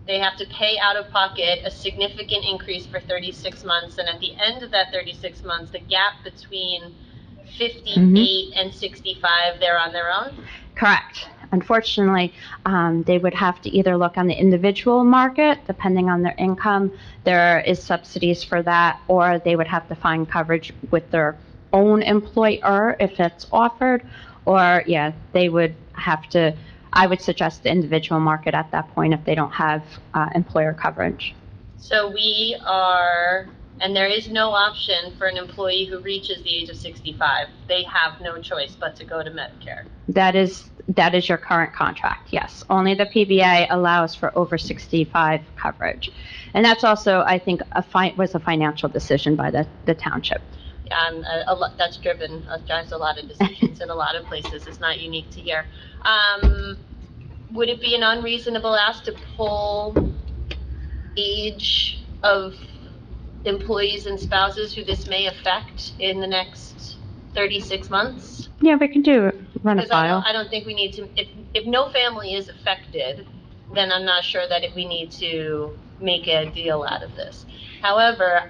They have to pay out of pocket a significant increase for 36 months, and at the end of that 36 months, the gap between 58 and 65, they're on their own? Correct. Unfortunately, they would have to either look on the individual market, depending on their income. There is subsidies for that, or they would have to find coverage with their own employer if it's offered, or, yeah, they would have to, I would suggest the individual market at that point if they don't have employer coverage. So and there is no option for an employee who reaches the age of 65. They have no choice but to go to Medicare. That is your current contract, yes. Only the PBA allows for over 65 coverage. And that's also, I think, was a financial decision by the township. Yeah, and that's drives a lot of decisions in a lot of places. It's not unique to here. Would it be an unreasonable ask to pull age of employees and spouses who this may affect in the next 36 months? Yeah, we can run a Because file. I don't think we need to, if no family is affected, then I'm not sure that we need to make a deal out of this. However,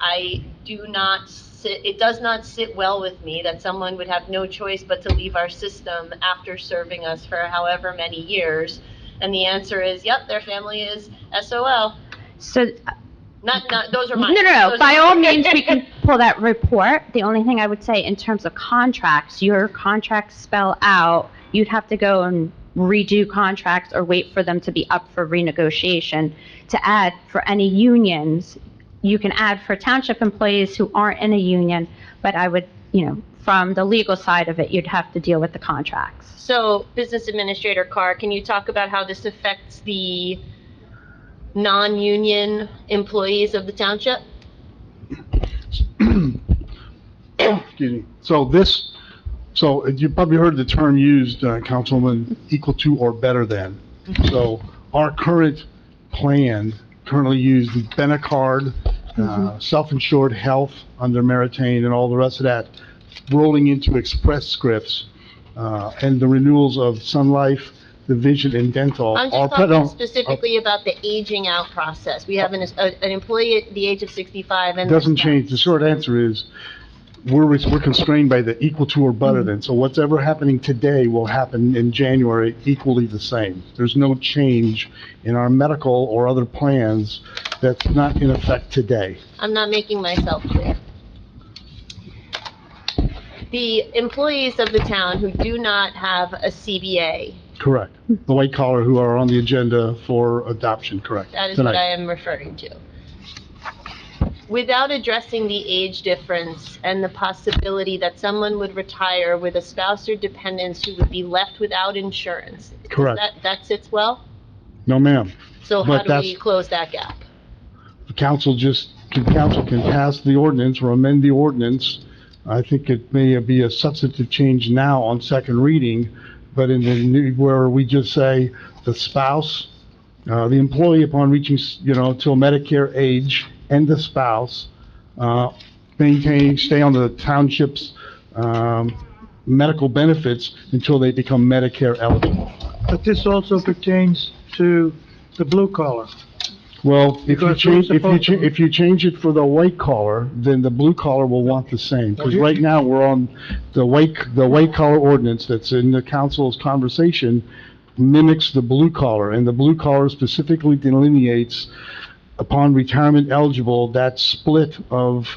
it does not sit well with me that someone would have no choice but to leave our system after serving us for however many years. And the answer is, yep, their family is SOL. So, Those are mine. No. Those By are all mine. means, we can pull that report. The only thing I would say in terms of contracts, your contracts spell out, you'd have to go and redo contracts or wait for them to be up for renegotiation. To add for any unions, you can add for township employees who aren't in a union, but I would, from the legal side of it, you'd have to deal with the contracts. So, Business Administrator Carr, can you talk about how this affects the non-union employees of the township? Excuse me. So you probably heard the term used, Councilwoman, equal to or better than. So our current plan currently uses the Benecard, self-insured health under Meritain and all the rest of that, rolling into Express Scripts, and the renewals of Sun Life, the vision and dental. I'm just talking specifically about the aging out process. We have an employee at the age of 65 and... Doesn't change. The short answer is, we're constrained by the equal to or better than. So what's ever happening today will happen in January equally the same. There's no change in our medical or other plans that's not in effect today. I'm not making myself clear. The employees of the town who do not have a CBA, Correct. The white collar who are on the agenda for adoption, correct. that is Tonight. what I am referring to. Without addressing the age difference and the possibility that someone would retire with a spouse or dependents who would be left without insurance. Correct. That sits well? No, ma'am. So how But do that's- we close that gap? The council can pass the ordinance or amend the ordinance. I think it may be a substantive change now on second reading, but in the new, where we just say the spouse, the employee upon reaching, till Medicare age, and the spouse, stay on the township's, medical benefits until they become Medicare eligible. But this also pertains to the blue collar. Well, if you Because change, we're supposed to- if you change it for the white collar, then the blue collar will want the same. Because right now, we're on the white collar ordinance that's in the council's conversation mimics the blue collar, and the blue collar specifically delineates upon retirement eligible, that split of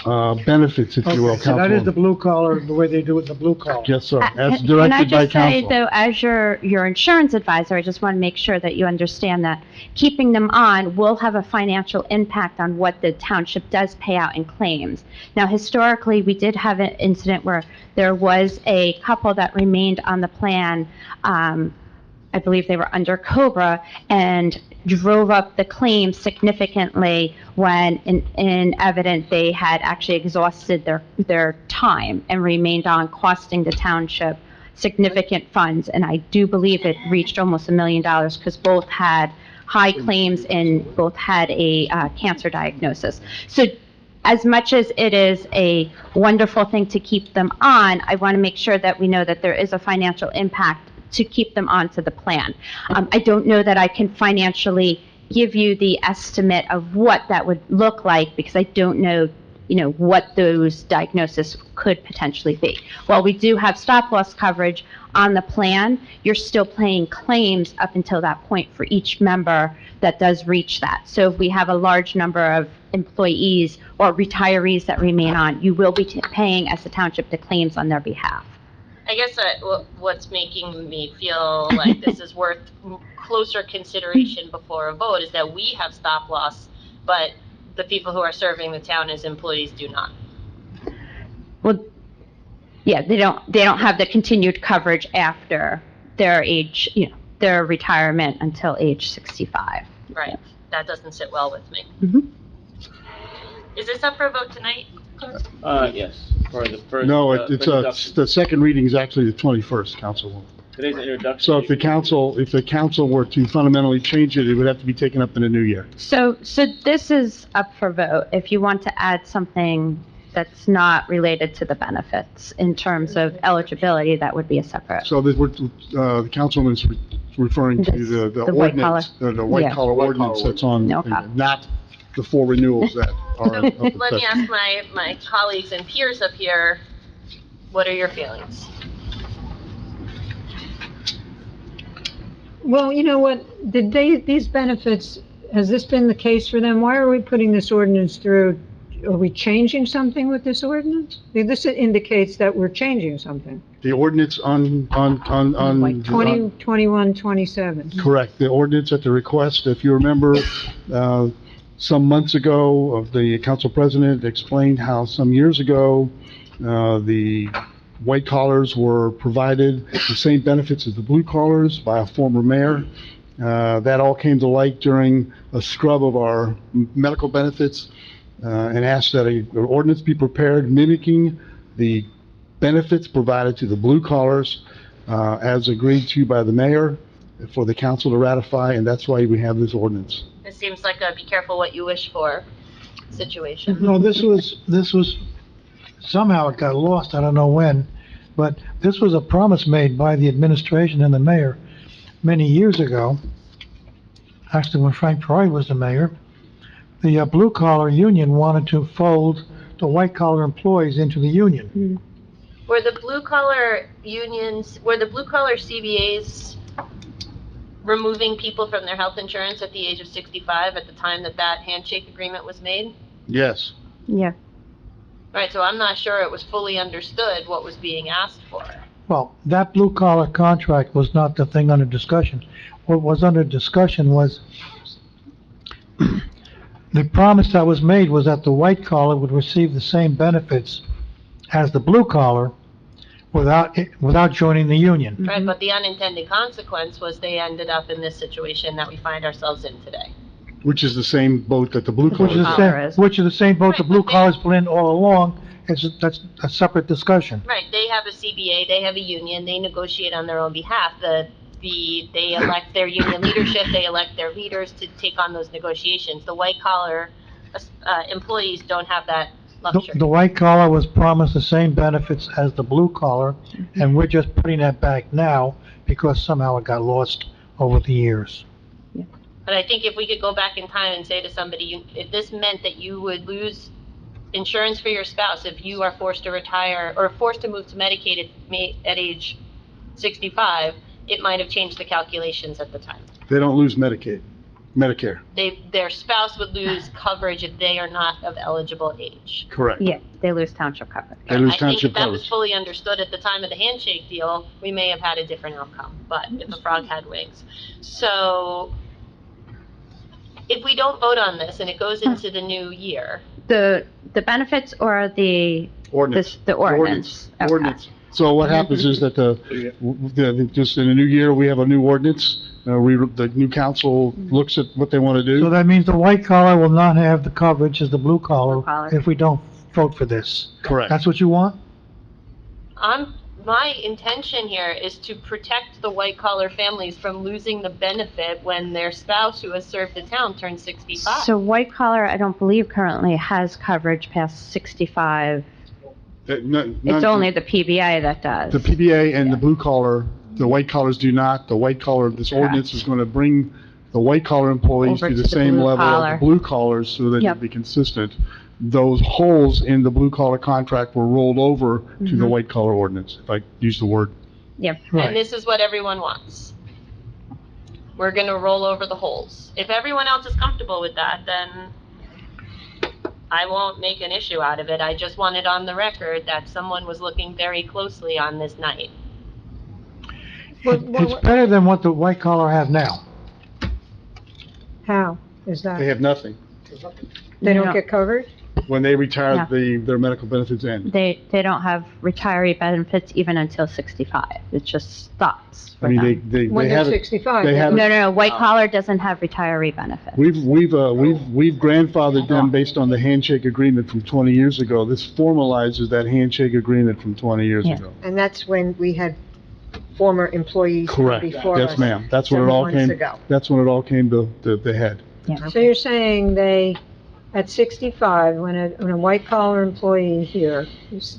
benefits, if you will, So that is the Councilwoman. blue collar, the way they do it in the blue collar. Yes, sir, as Can I directed by just say, council. though, as your insurance advisor, I just want to make sure that you understand that keeping them on will have a financial impact on what the township does pay out in claims. Now, historically, we did have an incident where there was a couple that remained on the plan, I believe they were under Cobra, and drove up the claims significantly when in evident they had actually exhausted their time and remained on, costing the township significant funds. And I do believe it reached almost $1 million because both had high claims and both had a cancer diagnosis. So as much as it is a wonderful thing to keep them on, I want to make sure that we know that there is a financial impact to keep them onto the plan. I don't know that I can financially give you the estimate of what that would look like because I don't know, what those diagnoses could potentially be. While we do have stop-loss coverage on the plan, you're still paying claims up until that point for each member that does reach that. So if we have a large number of employees or retirees that remain on, you will be paying as the township the claims on their behalf. I guess what's making me feel like this is worth closer consideration before a vote is that we have stop loss, but the people who are serving the town as employees do not. Well, yeah, they don't have the continued coverage after their age, their retirement until age 65. Right. That doesn't sit well with me. Mhm. Is this up for a vote tonight? Yes, for the first. No, the second reading is actually the 21st, Councilwoman. Today's introduction. So if the council were to fundamentally change it, it would have to be taken up in the new year. So this is up for vote. If you want to add something that's not related to the benefits in terms of eligibility, that would be a separate. So the councilwoman's referring to the The white ordinance, the white Yeah. collar ordinance that's on, No problem. not the four renewals that are up for Let me session. ask my colleagues and peers up here, what are your feelings? Well, you know what, these benefits, has this been the case for them? Why are we putting this ordinance through? Are we changing something with this ordinance? This indicates that we're changing something. The ordinance on. 21, 27. Correct, the ordinance at the request, if you remember, some months ago, the council president explained how some years ago, the white collars were provided the same benefits as the blue collars by a former mayor. That all came to light during a scrub of our medical benefits, and asked that an ordinance be prepared mimicking the benefits provided to the blue collars, as agreed to by the mayor, for the council to ratify, and that's why we have this ordinance. It seems like a be careful what you wish for situation. No, this was, somehow it got lost, I don't know when, but this was a promise made by the administration and the mayor many years ago. Actually, when Frank Troy was the mayor, the blue collar union wanted to fold the white collar employees into the union. Were the blue collar unions, were the blue collar CBAs removing people from their health insurance at the age of 65 at the time that handshake agreement was made? Yes. Yeah. Right, so I'm not sure it was fully understood what was being asked for. Well, that blue collar contract was not the thing under discussion. What was under discussion was the promise that was made was that the white collar would receive the same benefits as the blue collar without joining the union. Right, but the unintended consequence was they ended up in this situation that we find ourselves in today. Which is the same boat that the blue Which collars. is the same boat the blue collars put in all along. That's a separate discussion. Right, they have a CBA, they have a union, they negotiate on their own behalf. They elect their union leadership, they elect their leaders to take on those negotiations. The white collar employees don't have that luxury. The white collar was promised the same benefits as the blue collar, and we're just putting that back now because somehow it got lost over the years. But I think if we could go back in time and say to somebody, if this meant that you would lose insurance for your spouse if you are forced to retire or forced to move to Medicaid at age 65, it might have changed the calculations at the time. They don't lose Medicaid. Medicare, their spouse would lose coverage if they are not of eligible age. correct. Yeah, they lose township coverage. They lose I think township if that was coverage. fully understood at the time of the handshake deal, we may have had a different outcome, but if a frog had wings. So if we don't vote on this and it goes into the new year, The benefits or the Ordinance. the ordinance? Okay. Ordinance. So what happens is that just in the new year, we have a new ordinance. The new council looks at what they want to So do. that means the white collar will not have the coverage as the blue Blue collar. collar if we don't vote for this. Correct. That's what you want? my intention here is to protect the white collar families from losing the benefit when their spouse who has served the town turns 65. So white collar, I don't believe currently has coverage past 65. It's only the PBA that does. The PBA and the blue collar, the white collars do not. The white collar, this ordinance is going to bring the white collar employees Over to to the the same blue level of collar. the blue collars so that Yep. it'd be consistent. Those holes in the blue collar contract were rolled over to the white collar ordinance, if I use the word. Yep. And this is what everyone wants. We're gonna roll over the holes. If everyone else is comfortable with that, then I won't make an issue out of it. I just want it on the record that someone was looking very closely on this night. It's better than what the white collar have now. How is They that? have nothing. They No. don't get covered? When they retire, No. their medical benefits end. They don't have retiree benefits even until 65. It just stops I for mean, them. they When they're have it. 65? they have it. No, white collar doesn't have retiree benefits. We've grandfathered them based on the handshake agreement from 20 years ago. This formalizes that handshake agreement from 20 years Yeah. ago. And that's when we had former employees Correct. before us. Yes, ma'am. That's when it several all months came, ago. that's when it all came to the head. So you're saying they, at 65, when a white collar employee here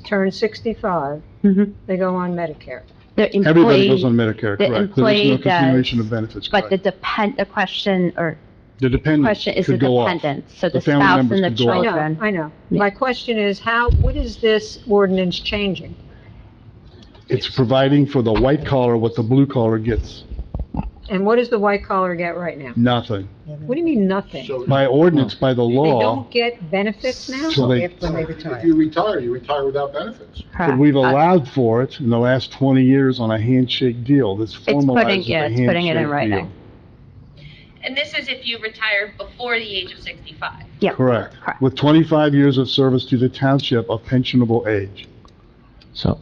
turns 65, Mhm. they go on Medicare? The Everybody goes employee, on Medicare, the correct. There is employee no continuation does, of benefits, but the correct. the question or The dependent question is the could go off. dependent, so the The family spouse members and the could go off. children. I know. Yeah. My question is, what is this ordinance changing? It's providing for the white collar what the blue collar gets. And what does the white collar get right now? Nothing. What do you mean, nothing? So By ordinance, by the They law, don't get benefits now? so they, When they if retire. you retire without benefits. but Correct. we've allowed for it in the last 20 years on a handshake deal. This formalizes the it's putting it in handshake writing. deal. And this is if you retire before the age of 65. Yep. Correct. Correct. With 25 years of service to the township of pensionable age. So,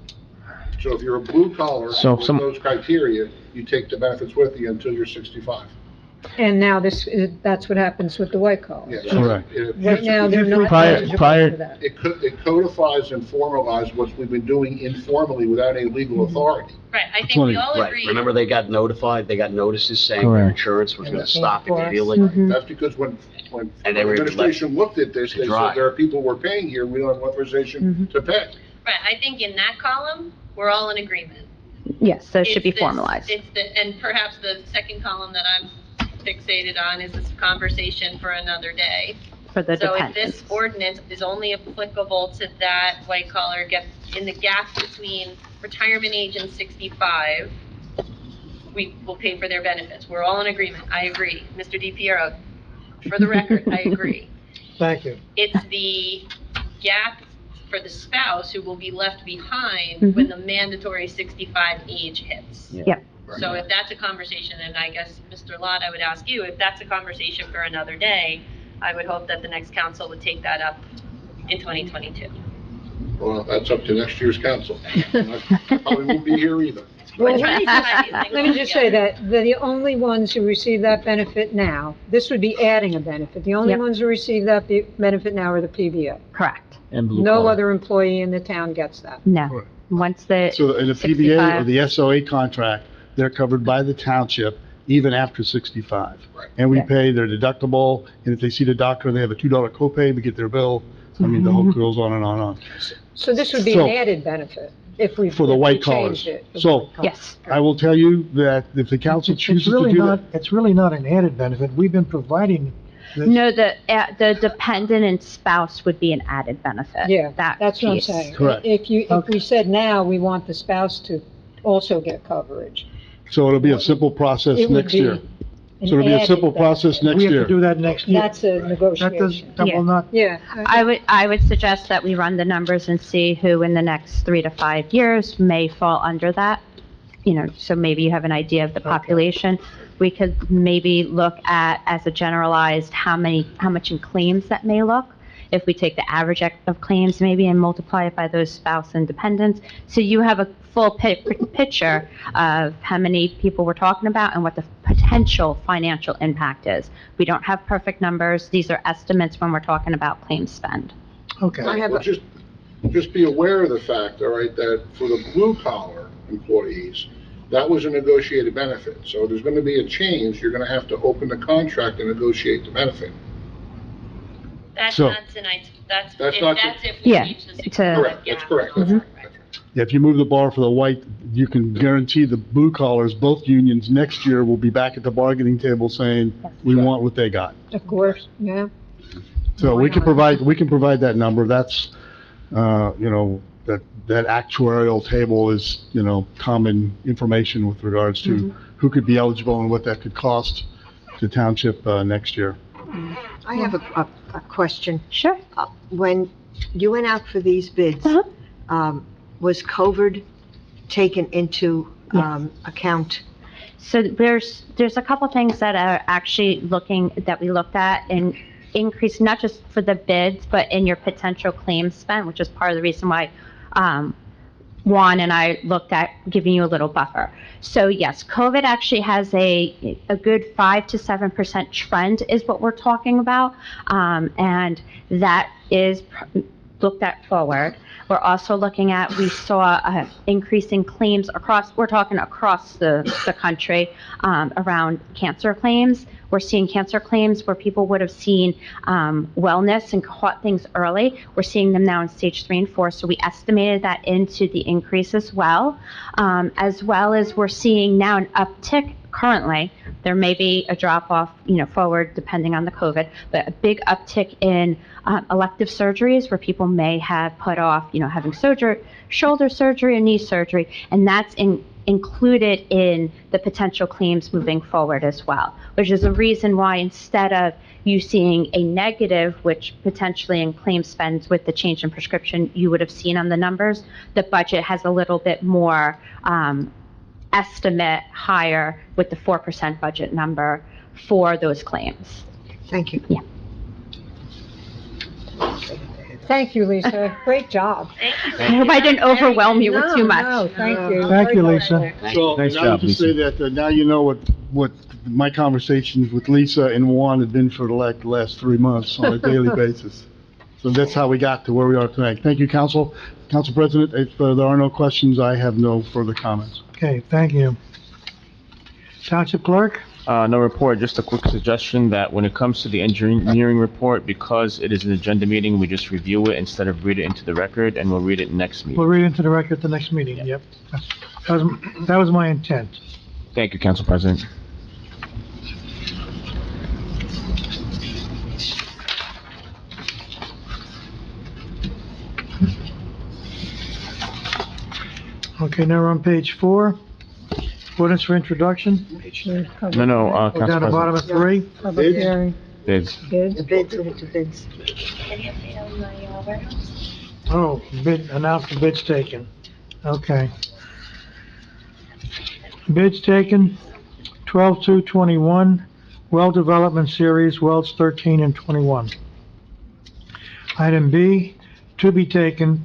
So if you're a blue collar So with some- those criteria, you take the benefits with you until you're 65. And now that's what happens with the white collar? Yeah. Correct. Right now, they're not Prior- eligible prior- for that. It codifies and formalizes what we've been doing informally without any legal authority. Right, I think Twenty. we all Right, agree. remember they got notified, they got notices saying their Correct. insurance was gonna stop For us. immediately. Mhm. That's because when And the they were administration looked at this, to they dry. said there are people we're paying here, we don't have authorization to pay. Right, I think in that column, we're all in agreement. Yes, so it should be It's this- formalized. It's and perhaps the second column that I'm fixated on is this conversation for another day. For the So if dependents. this ordinance is only applicable to that white collar, gets in the gap between retirement age and 65, we will pay for their benefits. We're all in agreement. I agree. Mr. DiPiero, for the record, I agree. Thank you. It's the gap for the spouse who will be left behind when the mandatory 65 age hits. Yep. So if that's a conversation, and I guess, Mr. Lott, I would ask you, if that's a conversation for another day, I would hope that the next council would take that up in 2022. Well, that's up to next year's council. I probably won't be here either. Well, We're trying to tie these things let me just say together. that the only ones who receive that benefit now, this would be adding a benefit. The only Yep. ones who receive that benefit now are the PBA. Correct. and blue No collar. other employee in the town gets that. No. Correct. Once the So in the PBA or 65. the SOA contract, they're covered by the township even after 65. Right. And we Yeah. pay their deductible, and if they see the doctor and they have a $2 copay, we get their bill. I mean, the whole goes on and on and on. So this would be So- an added benefit if we For the if we white changed collars. it. So- Yes. I will tell you that if the council chooses to do that, It's really not an added benefit. We've been providing this. No, the dependent and spouse would be an added benefit. Yeah, That that's what I'm piece. saying. Correct. If we said now we want the spouse to also get coverage, so it'll be a simple process it would next year. and So it'll be a added simple process benefit. next We have year. to do that next year. That's a That negotiation. will not, Yeah. I would suggest that we run the numbers and see who in the next 3 to 5 years may fall under that. So maybe you have an idea of the population. We could maybe look at, as a generalized, how much in claims that may look. If we take the average of claims maybe and multiply it by those spouse and dependents. So you have a full picture of how many people we're talking about and what the potential financial impact is. We don't have perfect numbers. These are estimates when we're talking about claims spend. okay. I have Well, just be aware of the fact, all right, that for the blue collar employees, that was a negotiated benefit. So there's going to be a change. You're going to have to open the contract and negotiate the benefit. That's So- not tonight, that's That's not- if we Yeah, reach the it's a- Correct, that's correct. That's Mhm. right. Yeah, if you move the bar for the white, you can guarantee the blue collars, both unions, next year will be back at the bargaining table saying, we want what they got. Of course, yeah. So we can provide that number. That's, that actuarial table is, common information with regards to who could be eligible and what that could cost the township, next year. I have a question. Sure. When you went out for these bids, was COVID taken into account? So there's a couple things that are actually that we looked at and increase, not just for the bids, but in your potential claims spent, which is part of the reason why Juan and I looked at giving you a little buffer. So yes, COVID actually has a good 5 to 7% trend is what we're talking about. And that is looked at forward. We're also looking at, we saw increasing claims we're talking across the country around cancer claims. We're seeing cancer claims where people would have seen wellness and caught things early. We're seeing them now in stage 3 and 4, so we estimated that into the increase as well as we're seeing now an uptick currently. There may be a drop-off, forward depending on the COVID, but a big uptick in elective surgeries where people may have put off, having shoulder surgery or knee surgery, and that's included in the potential claims moving forward as well, which is a reason why instead of you seeing a negative, which potentially in claim spends with the change in prescription you would have seen on the numbers, the budget has a little bit more estimate higher with the 4% budget number for those claims. Thank you. Yeah. Thank you, Lisa. Great job. I hope I didn't overwhelm you with too much. No, thank you. Thank you, Very Lisa. helpful. So Nice now job, to Lisa. say that, now you know what my conversations with Lisa and Juan have been for the last 3 months on a daily basis. So that's how we got to where we are tonight. Thank you, Council. Council President, if there are no questions, I have no further comments. Okay, thank you. Township Clerk? No report, just a quick suggestion that when it comes to the engineering report, because it is an agenda meeting, we just review it instead of read it into the record, and we'll read it next We'll meeting. read into the record at the next meeting, yep. That was my intent. Thank you, Council President. Okay, now we're on page 4. Ordinance for introduction. No, We're Council down to bottom President. of 3. Public hearing. Bids. Bids. The bids, we went to bids. Any update on my warehouse? Oh, announced the bids taken. Okay. Bids taken, 12/2/21, well development series, wells 13 and 21. Item B, to be taken,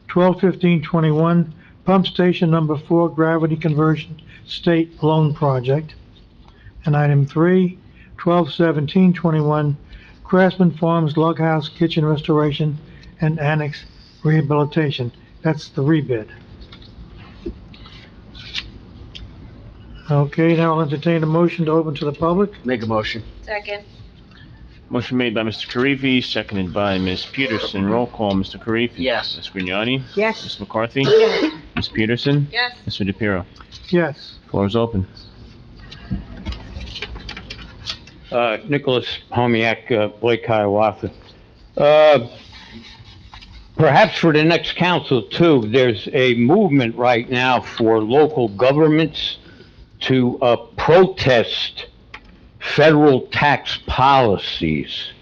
12/15/21, pump station number 4, gravity conversion state loan project. And item 3, 12/17/21, Craftsman Farms log house kitchen restoration and annex rehabilitation. That's the rebid. Okay, now I'll entertain a motion to open to the public. Make a motion. Second. Motion made by Mr. Karifi, seconded by Ms. Peterson. Roll call, Mr. Karifi. Yes. Ms. Grignani? Yes. Ms. McCarthy? Yes. Ms. Peterson? Yes. Mr. DePiero? Yes. Floor is open. Nicholas Homiak, Blake, Hiawatha. Perhaps for the next council too, there's a movement right now for local governments to protest federal tax policies.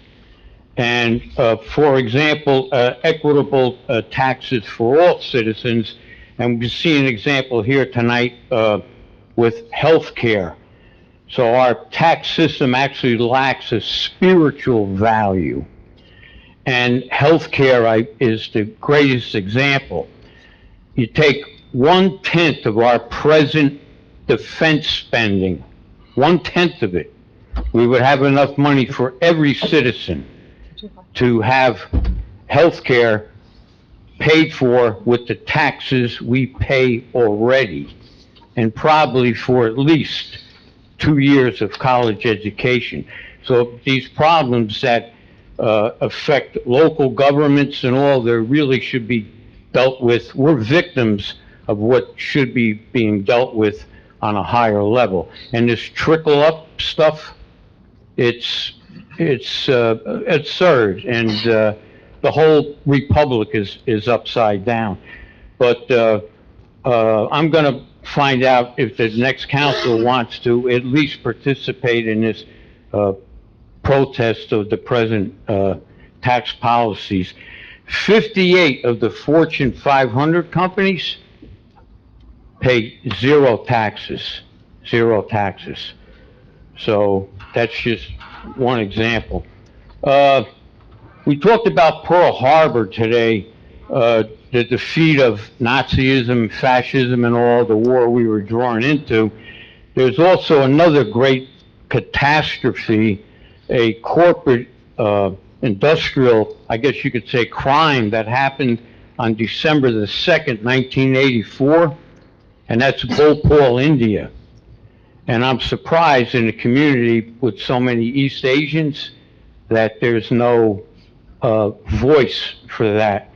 And, for example, equitable taxes for all citizens. And we see an example here tonight with health care. So our tax system actually lacks a spiritual value. And health care is the greatest example. You take 1/10 of our present defense spending, 1/10 of it, we would have enough money for every citizen to have health care paid for with the taxes we pay already, and probably for at least 2 years of college education. So these problems that affect local governments and all, there really should be dealt with. We're victims of what should be being dealt with on a higher level. And this trickle-up stuff, it's absurd, and the whole republic is upside down. But I'm going to find out if the next council wants to at least participate in this protest of the present tax policies. 58 of the Fortune 500 companies pay zero taxes. So that's just one example. We talked about Pearl Harbor today, the defeat of Nazism, fascism, and all the war we were drawn into. There's also another great catastrophe, a corporate industrial, I guess you could say, crime that happened on December the 2nd, 1984, and that's Bhopal, India. And I'm surprised in a community with so many East Asians that there's no voice for that.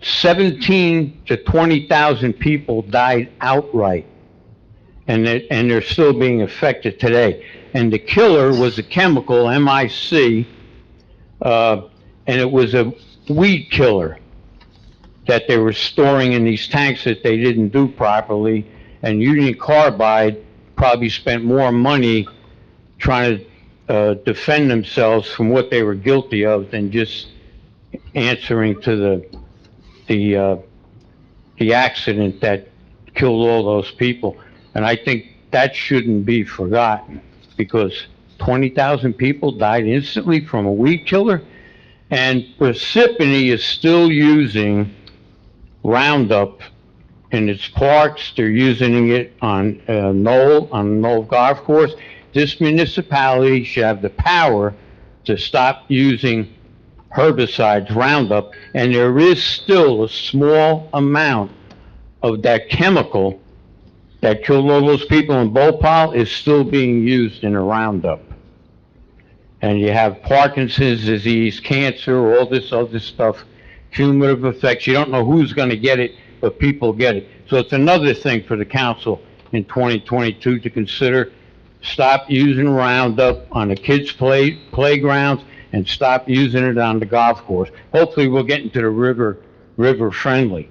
17 to 20,000 people died outright, and they're still being affected today. And the killer was a chemical, MIC, and it was a weed killer that they were storing in these tanks that they didn't do properly. And Union Carbide probably spent more money trying to defend themselves from what they were guilty of than just answering to the accident that killed all those people. And I think that shouldn't be forgotten, because 20,000 people died instantly from a weed killer, and Parsippany is still using Roundup in its parks. They're using it on Knoll Golf Course. This municipality should have the power to stop using herbicides, Roundup, and there is still a small amount of that chemical that killed all those people in Bhopal is still being used in a Roundup. And you have Parkinson's disease, cancer, all this other stuff, cumulative effects. You don't know who's going to get it, but people get it. So it's another thing for the council in 2022 to consider. Stop using Roundup on the kids' playgrounds and stop using it on the golf course. Hopefully we'll get into the river friendly.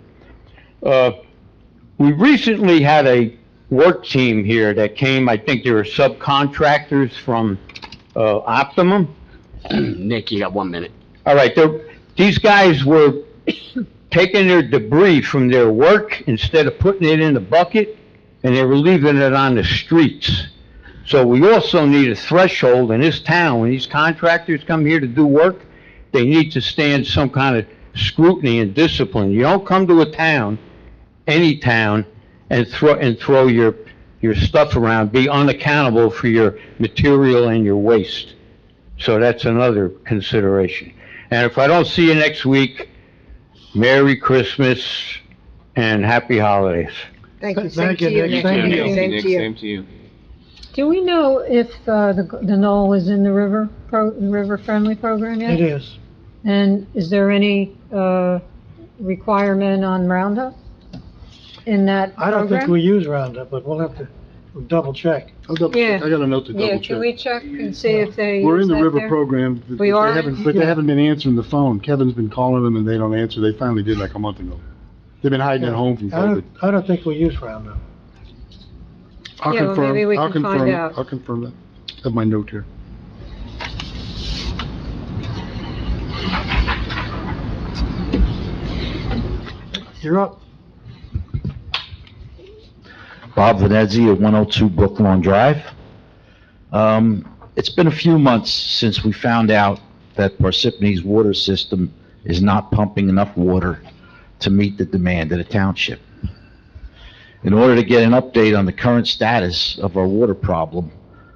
We recently had a work team here that came, I think they were subcontractors from Optimum. Nick, you got 1 minute. All right, these guys were taking their debris from their work instead of putting it in a bucket, and they were leaving it on the streets. So we also need a threshold in this town. When these contractors come here to do work, they need to stand some kind of scrutiny and discipline. You don't come to a town, any town, and throw your stuff around, be unaccountable for your material and your waste. So that's another consideration. And if I don't see you next week, Merry Christmas and Happy Holidays. Thank you. Thank you, Nick. Same to you. Same to you. Do we know if the Knoll is in the river friendly program yet? It is. And is there any requirement on Roundup in that program? I don't think we use Roundup, but we'll have to double check. I'll double check. I got a note to double Yeah, check. can we check and see if they We're in use the that river there? program. We are? But they haven't been answering the phone. Kevin's been calling them and they don't answer. They finally did like a month ago. They've been hiding at home from COVID. I don't think we use Roundup. I'll Yeah, well, confirm. maybe we I'll can find confirm. out. I'll confirm that. have my note here. You're up. Bob Venezzi at 102 Brooklawn Drive. It's been a few months since we found out that Parsippany's water system is not pumping enough water to meet the demand of the township. In order to get an update on the current status of our water problem,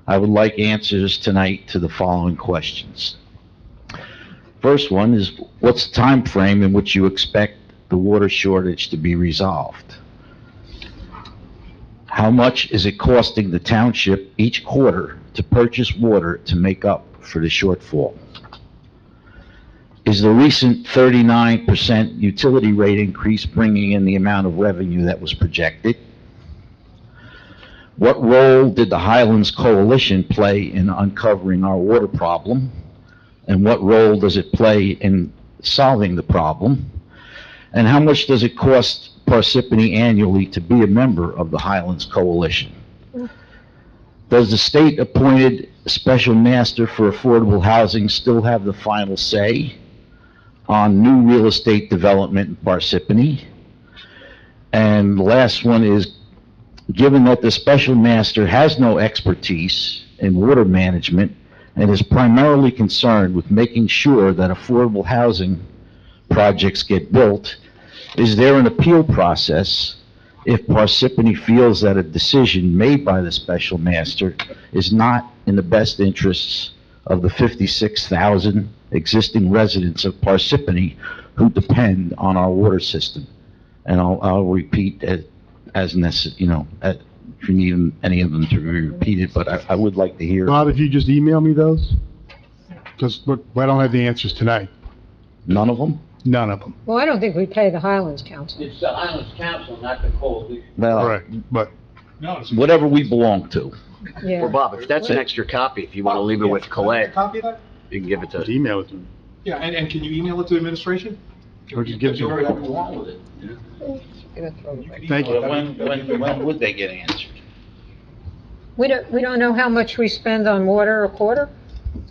I would like answers tonight to the following questions. First one is, what's the time frame in which you expect the water shortage to be resolved? How much is it costing the township each quarter to purchase water to make up for the shortfall? Is the recent 39% utility rate increase bringing in the amount of revenue that was projected? What role did the Highlands Coalition play in uncovering our water problem? And what role does it play in solving the problem? And how much does it cost Parsippany annually to be a member of the Highlands Coalition? Does the state-appointed special master for affordable housing still have the final say on new real estate development in Parsippany? And the last one is, given that the special master has no expertise in water management and is primarily concerned with making sure that affordable housing projects get built, is there an appeal process if Parsippany feels that a decision made by the special master is not in the best interests of the 56,000 existing residents of Parsippany who depend on our water system? And I'll repeat as necessary, if you need any of them to be repeated, but I would like to hear. Bob, if you just email me those? Because I don't have the answers tonight. None of them? None of them. Well, I don't think we pay the Highlands Council. It's the Highlands Council, not the coalition. Well, Correct, but whatever we belong to. Yeah. Well, Bob, if that's an extra copy, if you want to leave it with Colette, Copy of that? you can give it just to, email it to me. Yeah, and can you email it to administration? Or just give it to me. Whatever you want with it. Thank you. When would they get answered? We don't know how much we spend on water a quarter?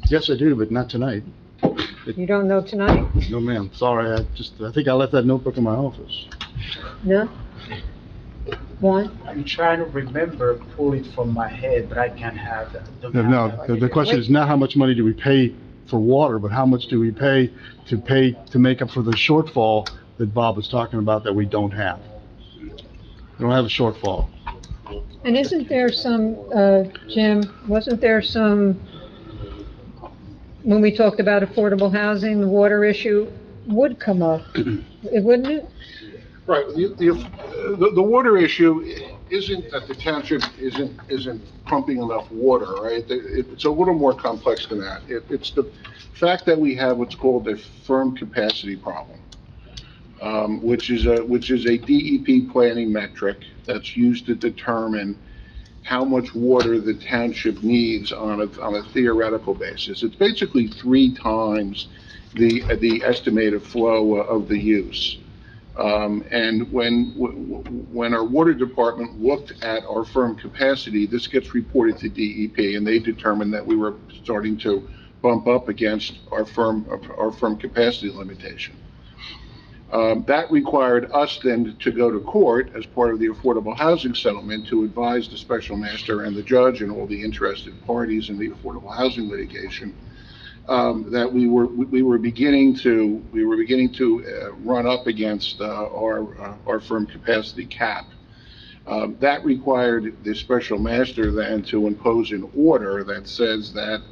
Yes, I do, but not tonight. You don't know tonight? No, ma'am, sorry, I think I left that notebook in my office. No? One? I'm trying to remember, pull it from my head, but I can't have the. No, the question is not how much money do we pay for water, but how much do we pay to make up for the shortfall that Bob was talking about that we don't have? We don't have a shortfall. And isn't there some, Jim, wasn't there some, when we talked about affordable housing, the water issue would come up, wouldn't it? Right, the water issue isn't that the township isn't pumping enough water, right? It's a little more complex than that. It's the fact that we have what's called a firm capacity problem, which is a DEP planning metric that's used to determine how much water the township needs on a theoretical basis. It's basically 3 times the estimated flow of the use. And when our water department looked at our firm capacity, this gets reported to DEP, and they determined that we were starting to bump up against our firm capacity limitation. That required us then to go to court as part of the affordable housing settlement to advise the special master and the judge and all the interested parties in the affordable housing litigation that we were beginning to run up against our firm capacity cap. That required the special master then to impose an order that says that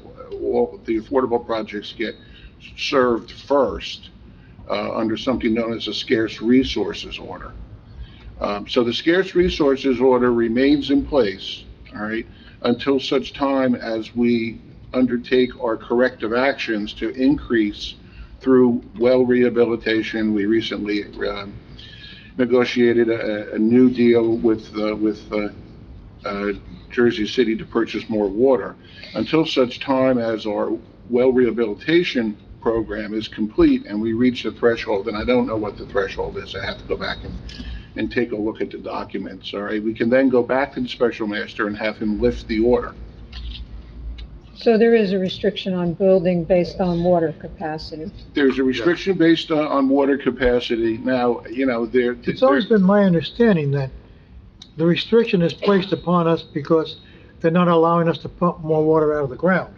all the affordable projects get served first under something known as a scarce resources order. So the scarce resources order remains in place, all right, until such time as we undertake our corrective actions to increase through well rehabilitation. We recently negotiated a new deal with Jersey City to purchase more water. Until such time as our well rehabilitation program is complete and we reach the threshold, and I don't know what the threshold is, I have to go back and take a look at the documents, all right? We can then go back to the special master and have him lift the order. So there is a restriction on building based on water capacity. There's a restriction based on water capacity. Now, It's always been my understanding that the restriction is placed upon us because they're not allowing us to pump more water out of the ground.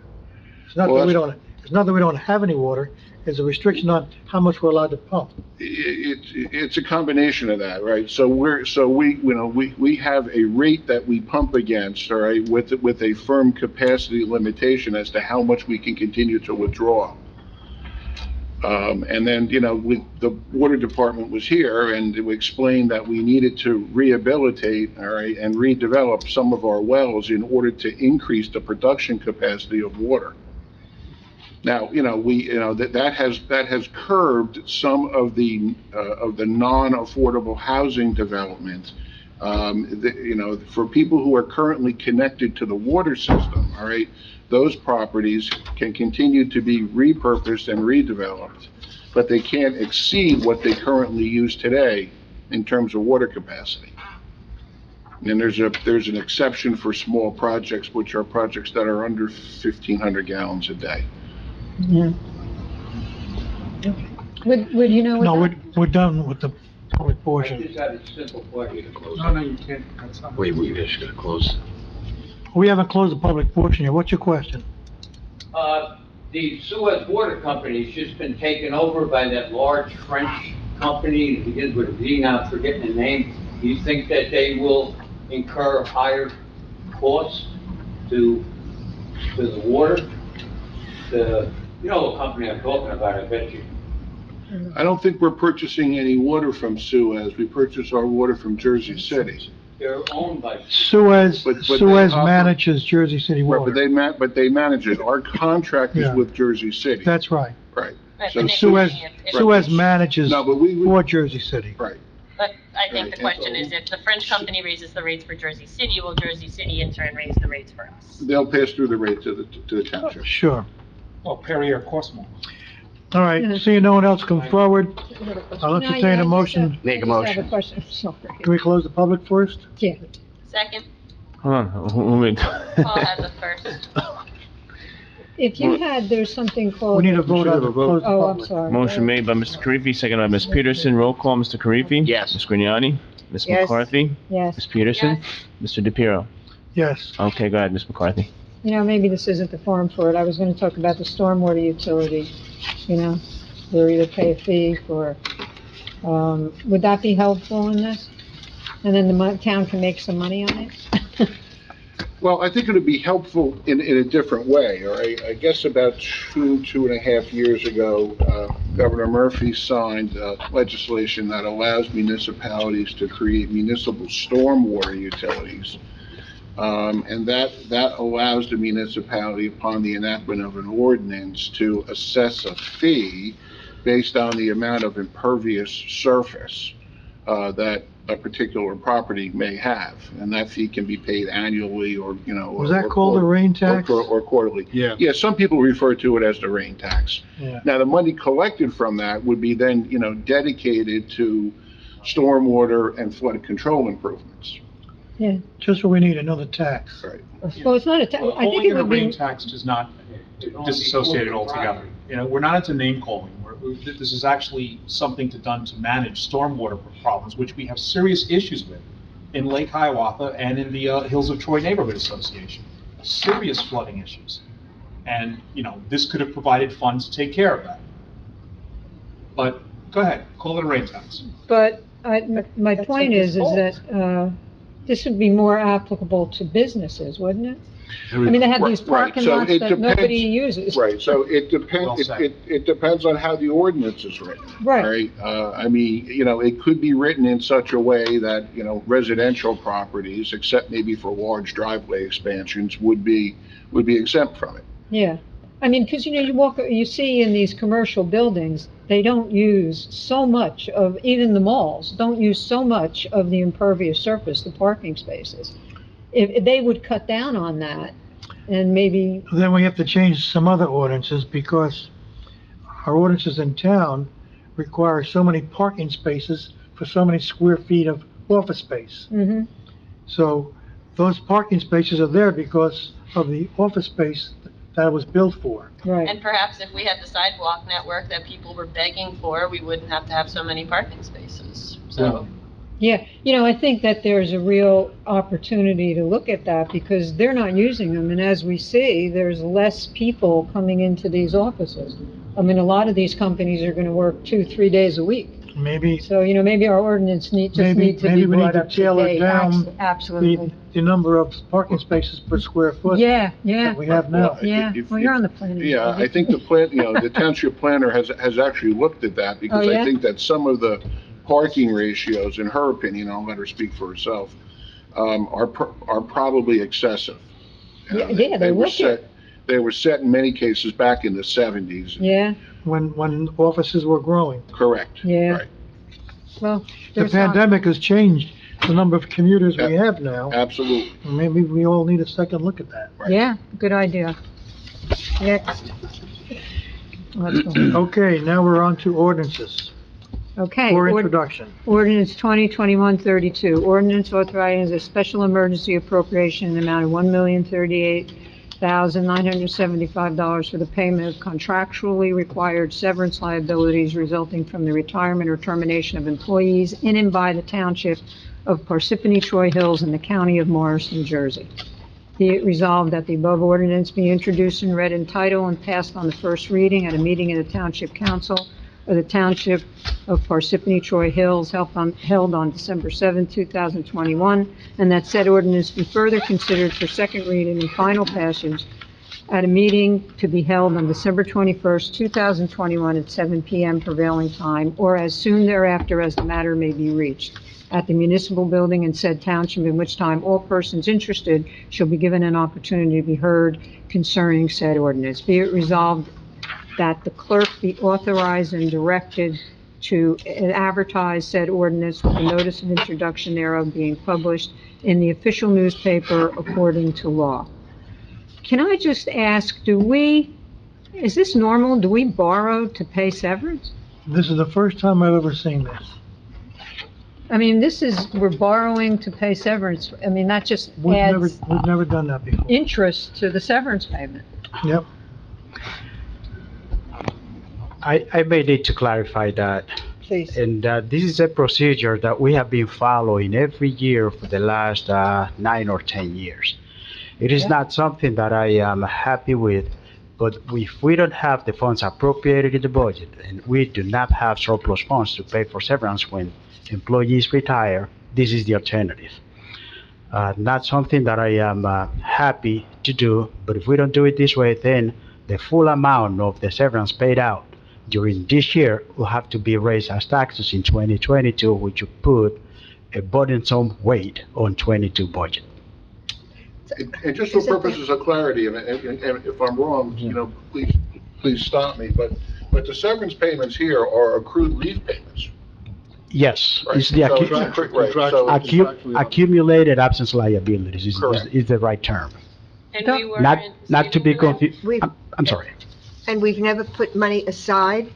It's not that we don't have any water, it's a restriction on how much we're allowed to pump. It's a combination of that, right? So we have a rate that we pump against, all right, with a firm capacity limitation as to how much we can continue to withdraw. And then, the water department was here and we explained that we needed to rehabilitate, all right, and redevelop some of our wells in order to increase the production capacity of water. Now, that has curbed some of the non-affordable housing development. For people who are currently connected to the water system, all right, those properties can continue to be repurposed and redeveloped, but they can't exceed what they currently use today in terms of water capacity. And there's an exception for small projects, which are projects that are under 1,500 gallons a day. Yeah. Would you know? No, we're done with the public portion. just had a simple question. No, you can't. That's not. Wait, we just gotta close. We haven't closed the public portion yet. What's your question? The Suez Water Company has just been taken over by that large French company, it begins with a V, now I'm forgetting the name. Do you think that they will incur higher costs to the water? You know what company I'm talking about, I bet you. I don't think we're purchasing any water from Suez. We purchase our water from Jersey City. They're owned by. Suez But they manages Jersey City Right, Water. but they manage it. Our contract is Yeah. with Jersey City. That's right. Right. Right, So but Suez manages No, but we- for Jersey City. Right. But I think the question is, if the French company raises the rates for Jersey City, will Jersey City in turn raise the rates for us? They'll pass through the rate to the township. Sure. Well, Perrier costs more. All right, seeing no one else come forward, I'll entertain a motion. Make a I motion. have a question, sorry. Can we close the public first? Yeah. Second, Hold on, wait. Paul has the first. If you had, there's something called. We need a vote on the close the Oh, I'm public. sorry. Motion made by Mr. Karifi, second by Ms. Peterson. Roll call, Mr. Karifi? Yes. Ms. Grignani? Ms. Yes. McCarthy? Yes. Ms. Peterson? Mr. DePiero? Yes. Okay, go ahead, Ms. McCarthy. Maybe this isn't the forum for it. I was gonna talk about the stormwater utility, they'll either pay a fee for, would that be helpful in this? And then the town can make some money on it? Well, I think it would be helpful in a different way, all right? I guess about 2.5 years ago, Governor Murphy signed legislation that allows municipalities to create municipal stormwater utilities. And that allows the municipality, upon the enactment of an ordinance, to assess a fee based on the amount of impervious surface that a particular property may have. And that fee can be paid annually or, Was that called the rain tax? Or quarterly. Yeah. Yeah, some people refer to it as the rain tax. Yeah. Now, the money collected from that would be then, dedicated to stormwater and flood control improvements. Yeah, Just what we need, another tax. Right. well, it's not a tax, I think Calling it it a would rain be, tax does not disassociate it altogether. We're not into name calling. This is actually something done to manage stormwater problems, which we have serious issues with in Lake Hiawatha and in the Hills of Troy Neighborhood Association. Serious flooding issues. And, this could have provided funds to take care of that. But, go ahead, call it a rain tax. but my point is that, this would be more applicable to businesses, wouldn't it? I mean, they have these Right, parking so lots it that nobody depends- uses. Right, so it Well depends, said. it depends on how the ordinance is written. Right. I mean, it could be written in such a way that, residential properties, except maybe for large driveway expansions, would be exempt from it. Yeah, I mean, because, you see in these commercial buildings, they don't use so much of, even the malls, don't use so much of the impervious surface, the parking spaces. If they would cut down on that, and maybe, Then we have to change some other ordinances because our ordinances in town require so many parking spaces for so many square feet of office space. So those parking spaces are there because of the office space that it was built for. Right. And perhaps if we had the sidewalk network that people were begging for, we wouldn't have to have so many parking spaces, so. Yeah, you know, I think that there's a real opportunity to look at that because they're not using them. And as we see, there's less people coming into these offices. I mean, a lot of these companies are gonna work 2-3 days a week. Maybe, So, you know, maybe our ordinance need to maybe be we need brought to up to tailor date. down Absolutely. the number of parking spaces per square foot Yeah, that we have now. yeah. If- Well, you're on the planning. Yeah, board. I think the plan, the township planner has actually looked at that, because Oh, yeah? I think that some of the parking ratios, in her opinion, I'll let her speak for herself, are probably excessive. Yeah, they were look set. They were set in many cases back in the 70s. Yeah, When offices were growing. Correct. yeah. Right. Well, The there's not, pandemic has changed the number of commuters we have now. Absolutely. Maybe we all need a second look at that. Right. yeah, good idea. Next. Let's go. Okay, now we're on to ordinances Okay. for introduction. Ordinance 2021-32, ordinance authorizing a special emergency appropriation in the amount of $1,038,975 for the payment of contractually required severance liabilities resulting from the retirement or termination of employees in and by the Township of Parsippany-Troy Hills in the County of Morris, New Jersey. Be it resolved that the above ordinance be introduced and read in title and passed on the first reading at a meeting of the Township Council of the Township of Parsippany-Troy Hills held on December 7, 2021, and that said ordinance be further considered for second reading and final passage at a meeting to be held on December 21st, 2021 at 7 p.m. prevailing time, or as soon thereafter as the matter may be reached, at the municipal building in said township, in which time all persons interested shall be given an opportunity to be heard concerning said ordinance. Be it resolved that the clerk be authorized and directed to advertise said ordinance with a notice of introduction thereof being published in the official newspaper according to law. Can I just ask, is this normal? Do we borrow to pay severance? This is the first time I've ever seen this. I mean, we're borrowing to pay severance. I mean, that just adds We've never done that before. interest to the severance payment. Yep. I may need to clarify that. Please. And this is a procedure that we have been following every year for the last 9 or 10 years. It is not something that I am happy with, but if we don't have the funds appropriated in the budget, and we do not have surplus funds to pay for severance when employees retire, this is the alternative. Not something that I am happy to do, but if we don't do it this way, then the full amount of the severance paid out during this year will have to be raised as taxes in 2022, which will put a burdensome weight on 22 budget. And just for purposes of clarity, and if I'm wrong, please stop me, but the severance payments here are accrued leave payments. Yes, Right. it's the So, accumulated absence liabilities Correct. is the right term. And we weren't Not to be saving the confused. We've- I'm sorry. And we've never put money aside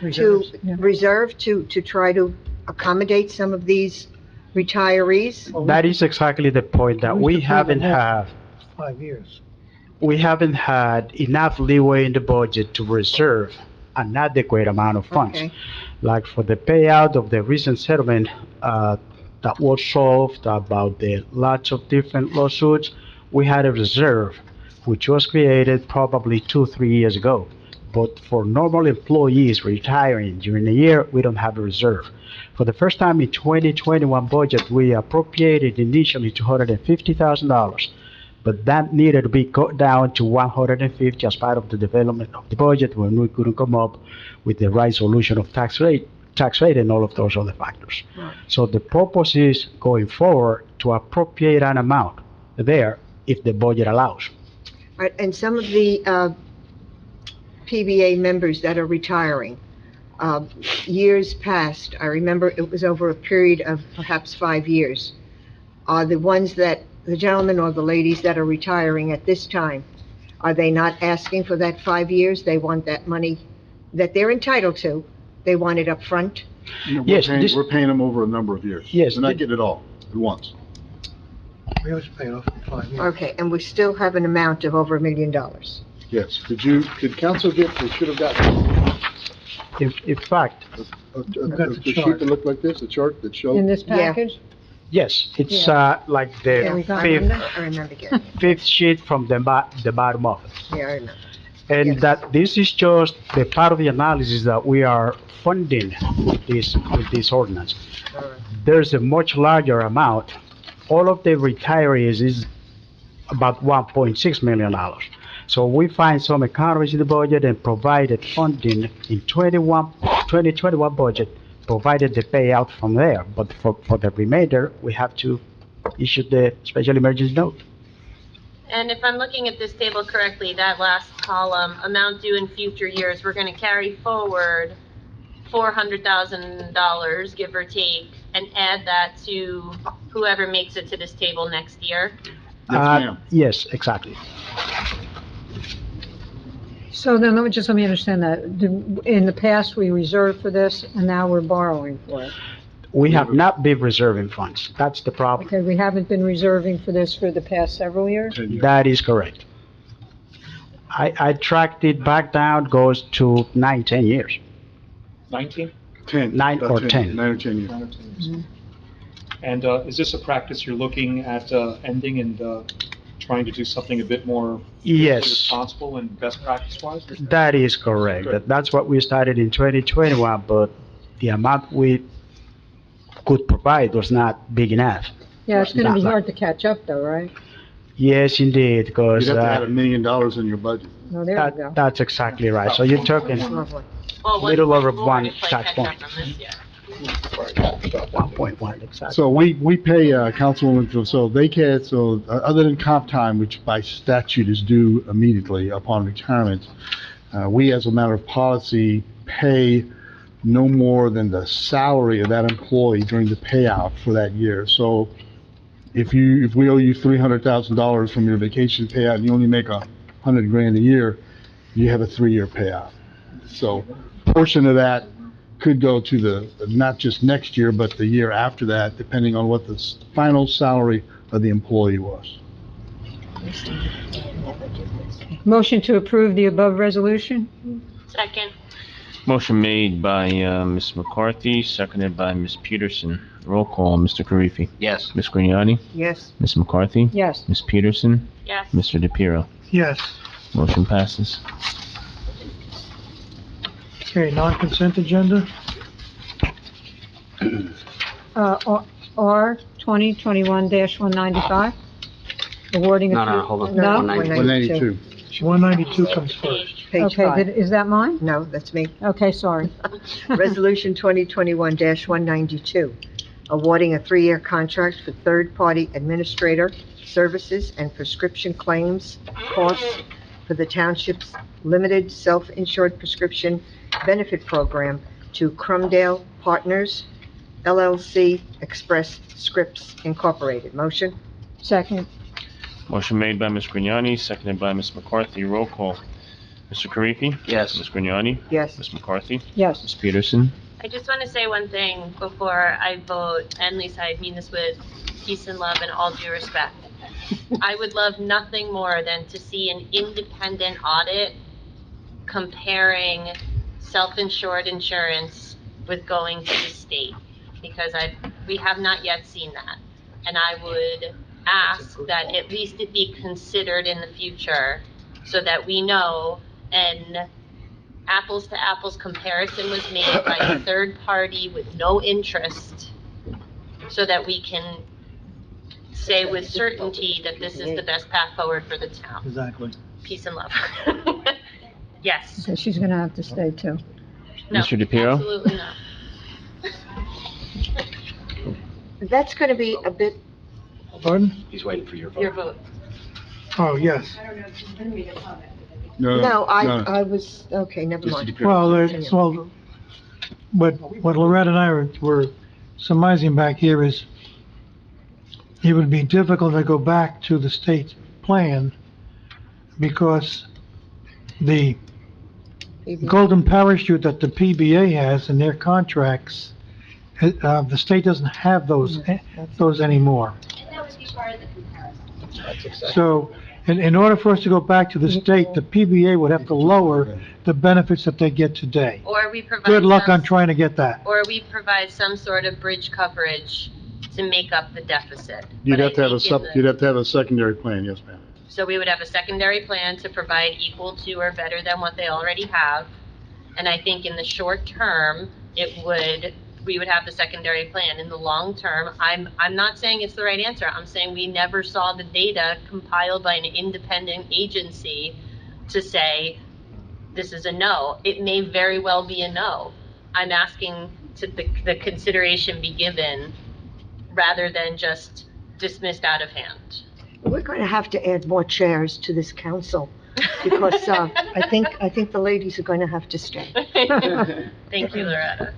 to Reserves, yeah. reserve to try to accommodate some of these retirees? That is exactly the point, that we haven't had 5 years. we haven't had enough leeway in the budget to reserve an adequate amount of funds. Okay. Like for the payout of the recent settlement that was solved about the lots of different lawsuits, we had a reserve which was created probably 2-3 years ago. But for normal employees retiring during the year, we don't have a reserve. For the first time in 2021 budget, we appropriated initially $250,000, but that needed to be cut down to 150 as part of the development of the budget when we couldn't come up with the right solution of tax rate and all of those other factors. Right. So the purpose is going forward to appropriate an amount there if the budget allows. Right, and some of the PBA members that are retiring, years past, I remember it was over a period of perhaps 5 years, are the ones that, the gentlemen or the ladies that are retiring at this time, are they not asking for that 5 years? They want that money that they're entitled to, they want it up front? Yes, We're paying them over a number of years. Yes, They're not getting it all at once. We always pay it off in 5 years. Okay, and we still have an amount of over $1 million. Yes, could council get, they should have gotten In fact, a sheet that looked like this, a chart that showed. In this Yeah. package? yes, it's, like Yeah, we the got I fifth, remember, I remember getting it. fifth sheet from the bottom of it. Yeah, I remember. And Yes. that this is just the part of the analysis that we are funding with this ordinance. All right. There's a much larger amount. All of the retirees is about $1.6 million. So we find some economies in the budget and provided funding in 2021 budget, provided the payout from there. But for the remainder, we have to issue the special emergency note. And if I'm looking at this table correctly, that last column, amount due in future years, we're gonna carry forward $400,000, give or take, and add that to whoever makes it to this table next year. Yes, exactly. So then let me understand that. In the past, we reserved for this and now we're borrowing for it. We have not been reserving funds. That's the problem. Okay, we haven't been reserving for this for the past several years? That is correct. I tracked it back down, goes to 10 years. 19? 10. 9 or about 10. 9 or 10 years. And is this a practice you're looking at ending and trying to do something a bit more Yes. responsible and best practice-wise? That is correct. That's what we started in 2021, but the amount we could provide was not big enough. Yeah, it's gonna be Not- hard to catch up though, right? Yes, indeed, because You'd have to add $1 million in your budget. No, there we go. that's exactly right. So you're talking Lovely. Well, what- little over we'll one play tax catch up point. on this year. 1.1, exactly. So we pay, Councilwoman, so they can, so other than comp time, which by statute is due immediately upon retirement, we as a matter of policy pay no more than the salary of that employee during the payout for that year. So if we owe you $300,000 from your vacation payout and you only make $100,000 a year, you have a 3-year payout. So portion of that could go to not just next year, but the year after that, depending on what the final salary of the employee was. Motion to approve the above resolution? Second, Motion made by Ms. McCarthy, seconded by Ms. Peterson. Roll call, Mr. Karifi. Yes. Ms. Grignani? Yes. Ms. McCarthy? Yes. Ms. Peterson? yes. Mr. DePiero? Yes. Motion passes. Okay, non-consent agenda? R 2021-195? Awarding a... No, hold on. No? 192. 192 comes first. Page Okay, 5. is that mine? No, that's me. Okay, sorry. Resolution 2021-192, awarding a 3-year contract for third-party administrator services and prescription claims costs for the Township's limited self-insured prescription benefit program to Crumdale Partners, LLC, Express Scripts Incorporated. Motion? Second. Motion made by Ms. Grignani, seconded by Ms. McCarthy. Roll call. Mr. Karifi? Yes. Ms. Grignani? Yes. Ms. McCarthy? Yes. Ms. Peterson? I just want to say one thing before I vote, and Lisa, I mean this with peace and love and all due respect. I would love nothing more than to see an independent audit comparing self-insured insurance with going to the state, because we have not yet seen that. And I would ask that at least it be considered in the future so that we know an apples to apples comparison was made by a third party with no interest, so that we can say with certainty that this is the best path forward for the town. Exactly. Peace and love. Yes. So she's gonna have to stay too. No, Mr. DePiero? absolutely not. That's going to be a bit, Pardon? He's waiting for your vote. Your vote. Oh, yes. no, I was, okay, never mind. Well, what Loretta and I were surmising back here is it would be difficult to go back to the state plan because the golden parachute that the PBA has in their contracts, the state doesn't have those anymore. And that would be part of the comparison. So And in order for us to go back to the state, the PBA would have to lower the benefits that they get today. Or we provide Good luck some- on trying to get that. Or we provide some sort of bridge coverage to make up the deficit. You'd But I have to have think in the- you'd have to have a secondary plan, yes, ma'am. So we would have a secondary plan to provide equal to or better than what they already have. And I think in the short term, we would have the secondary plan. In the long term, I'm not saying it's the right answer. I'm saying we never saw the data compiled by an independent agency to say, this is a no. It may very well be a no. I'm asking to the consideration be given rather than just dismissed out of hand. We're going to have to add more chairs to this council because I think the ladies are going to have to stay. Thank you, Loretta.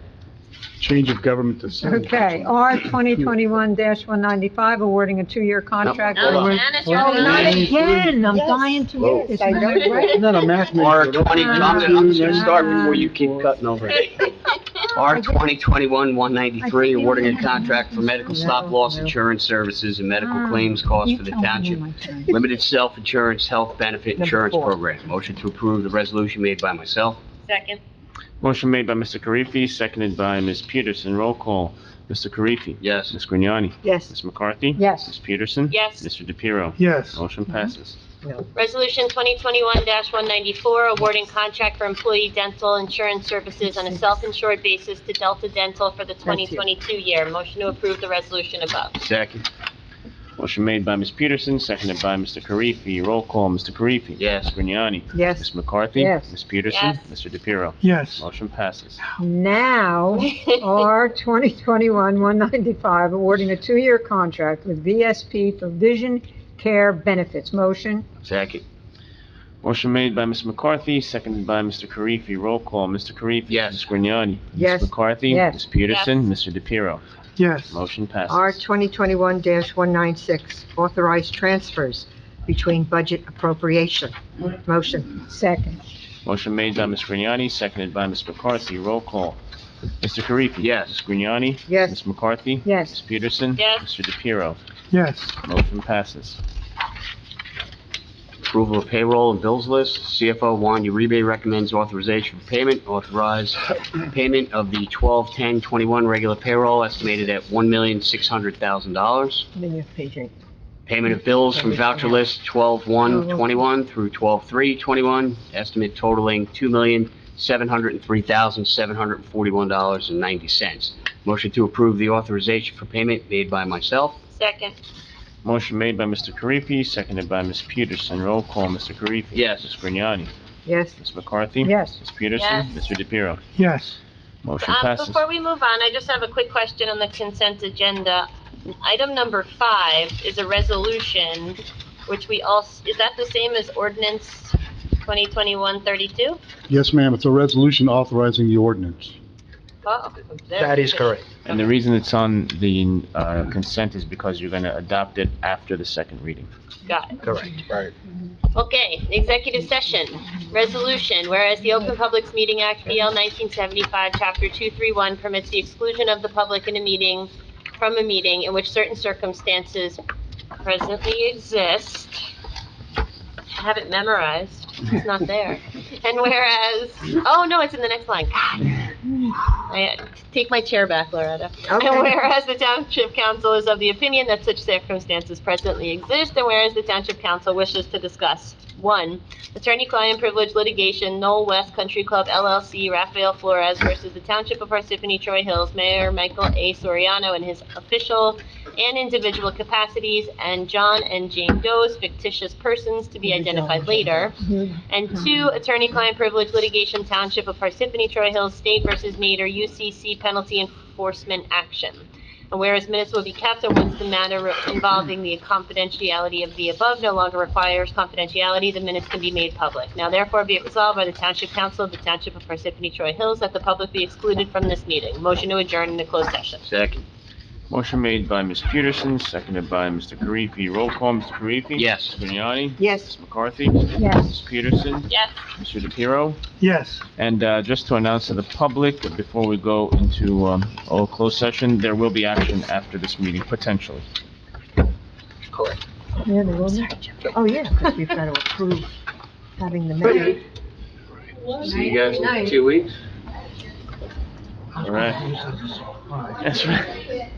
Change of government to Senate. Okay, R 2021-195, awarding a 2-year contract. No, Janice, you're Oh, not behind. again, I'm dying to hear this. I know, right? I'm not a math major. R 20, I'm just gonna start before you keep cutting over. R 2021-193, awarding a contract for medical stop loss insurance services and medical claims costs for the township. Limited self-insurance health benefit insurance program. Motion to approve the resolution made by myself. Second. Motion made by Mr. Karifi, seconded by Ms. Peterson. Roll call. Mr. Karifi. Yes. Ms. Grignani. Yes. Ms. McCarthy. Yes. Ms. Peterson. Yes. Mr. DePiero. Yes. Motion passes. Resolution 2021-194, awarding contract for employee dental insurance services on a self-insured basis to Delta Dental for the 2022 year. Motion to approve the resolution above. Second. Motion made by Ms. Peterson, seconded by Mr. Karifi. Roll call. Mr. Karifi. Yes. Ms. Grignani. Yes. Ms. McCarthy. Yes. Ms. Peterson. Yes. Mr. DePiero. Yes. Motion passes. Now, R 2021-195, awarding a 2-year contract with VSP for vision care benefits. Motion? Second. Motion made by Ms. McCarthy, seconded by Mr. Karifi. Roll call. Mr. Karifi. Yes. Ms. Grignani. Yes. Ms. McCarthy. Yes. Ms. Peterson. Mr. DePiero. Yes. Motion passes. R 2021-196, authorized transfers between budget appropriation. Motion. Second. Motion made by Ms. Grignani, seconded by Ms. McCarthy. Roll call. Mr. Karifi. Yes. Ms. Grignani. Yes. Ms. McCarthy. Yes. Ms. Peterson. Yes. Mr. DePiero. Yes. Motion passes. Approval of payroll and bills list. CFO Juan Uribe recommends authorization for payment. Authorize payment of the 12/10/21 regular payroll estimated at $1,600,000. Page 8. Payment of bills from voucher list 12/1/21 through 12/3/21, estimate totaling $2,703,741.90. Motion to approve the authorization for payment made by myself. Second. Motion made by Mr. Karifi, seconded by Ms. Peterson. Roll call. Mr. Karifi. Yes. Ms. Grignani. Yes. Ms. McCarthy. Yes. Ms. Peterson. Yes. Mr. DePiero. Yes. Motion passes. Before we move on, I just have a quick question on the consent agenda. Item number 5 is a resolution, which is that the same as ordinance 2021-32? Yes, ma'am, it's a resolution authorizing the ordinance. Oh, That is correct. And the reason it's on the consent is because you're going to adopt it after the second reading. Got it. Correct. Right. Okay, executive session, resolution, whereas the Open Publics Meeting Act, BL 1975, Chapter 231 permits the exclusion of the public in a meeting, from a meeting in which certain circumstances presently exist. I have it memorized, it's not there. And whereas, oh no, it's in the next line, God. Take my chair back, Loretta. Okay. And whereas the Township Council is of the opinion that such circumstances presently exist, and whereas the Township Council wishes to discuss, 1, attorney-client privilege litigation, Knoll West Country Club LLC, Rafael Flores versus the Township of Parsippany-Troy Hills, Mayor Michael A. Soriano in his official and individual capacities, and John and Jane Doe's fictitious persons to be identified later. And 2, attorney-client privilege litigation, Township of Parsippany-Troy Hills, State versus Nader, UCC penalty enforcement action. And whereas minutes will be kept, and once the matter involving the confidentiality of the above no longer requires confidentiality, the minutes can be made public. Now therefore be it resolved by the Township Council of the Township of Parsippany-Troy Hills that the public be excluded from this meeting. Motion to adjourn in the closed session. Second. Motion made by Ms. Peterson, seconded by Mr. Karifi. Roll call. Mr. Karifi. Yes. Ms. Grignani. Yes. Ms. McCarthy. Yes. Ms. Peterson. Yes. Mr. DePiero. Yes. And just to announce to the public, before we go into a closed session, there will be action after this meeting, potentially. Correct. Yeah, they will. Oh, yeah, because we've got to approve having the minute. See you guys in 2 weeks. All right. That's right.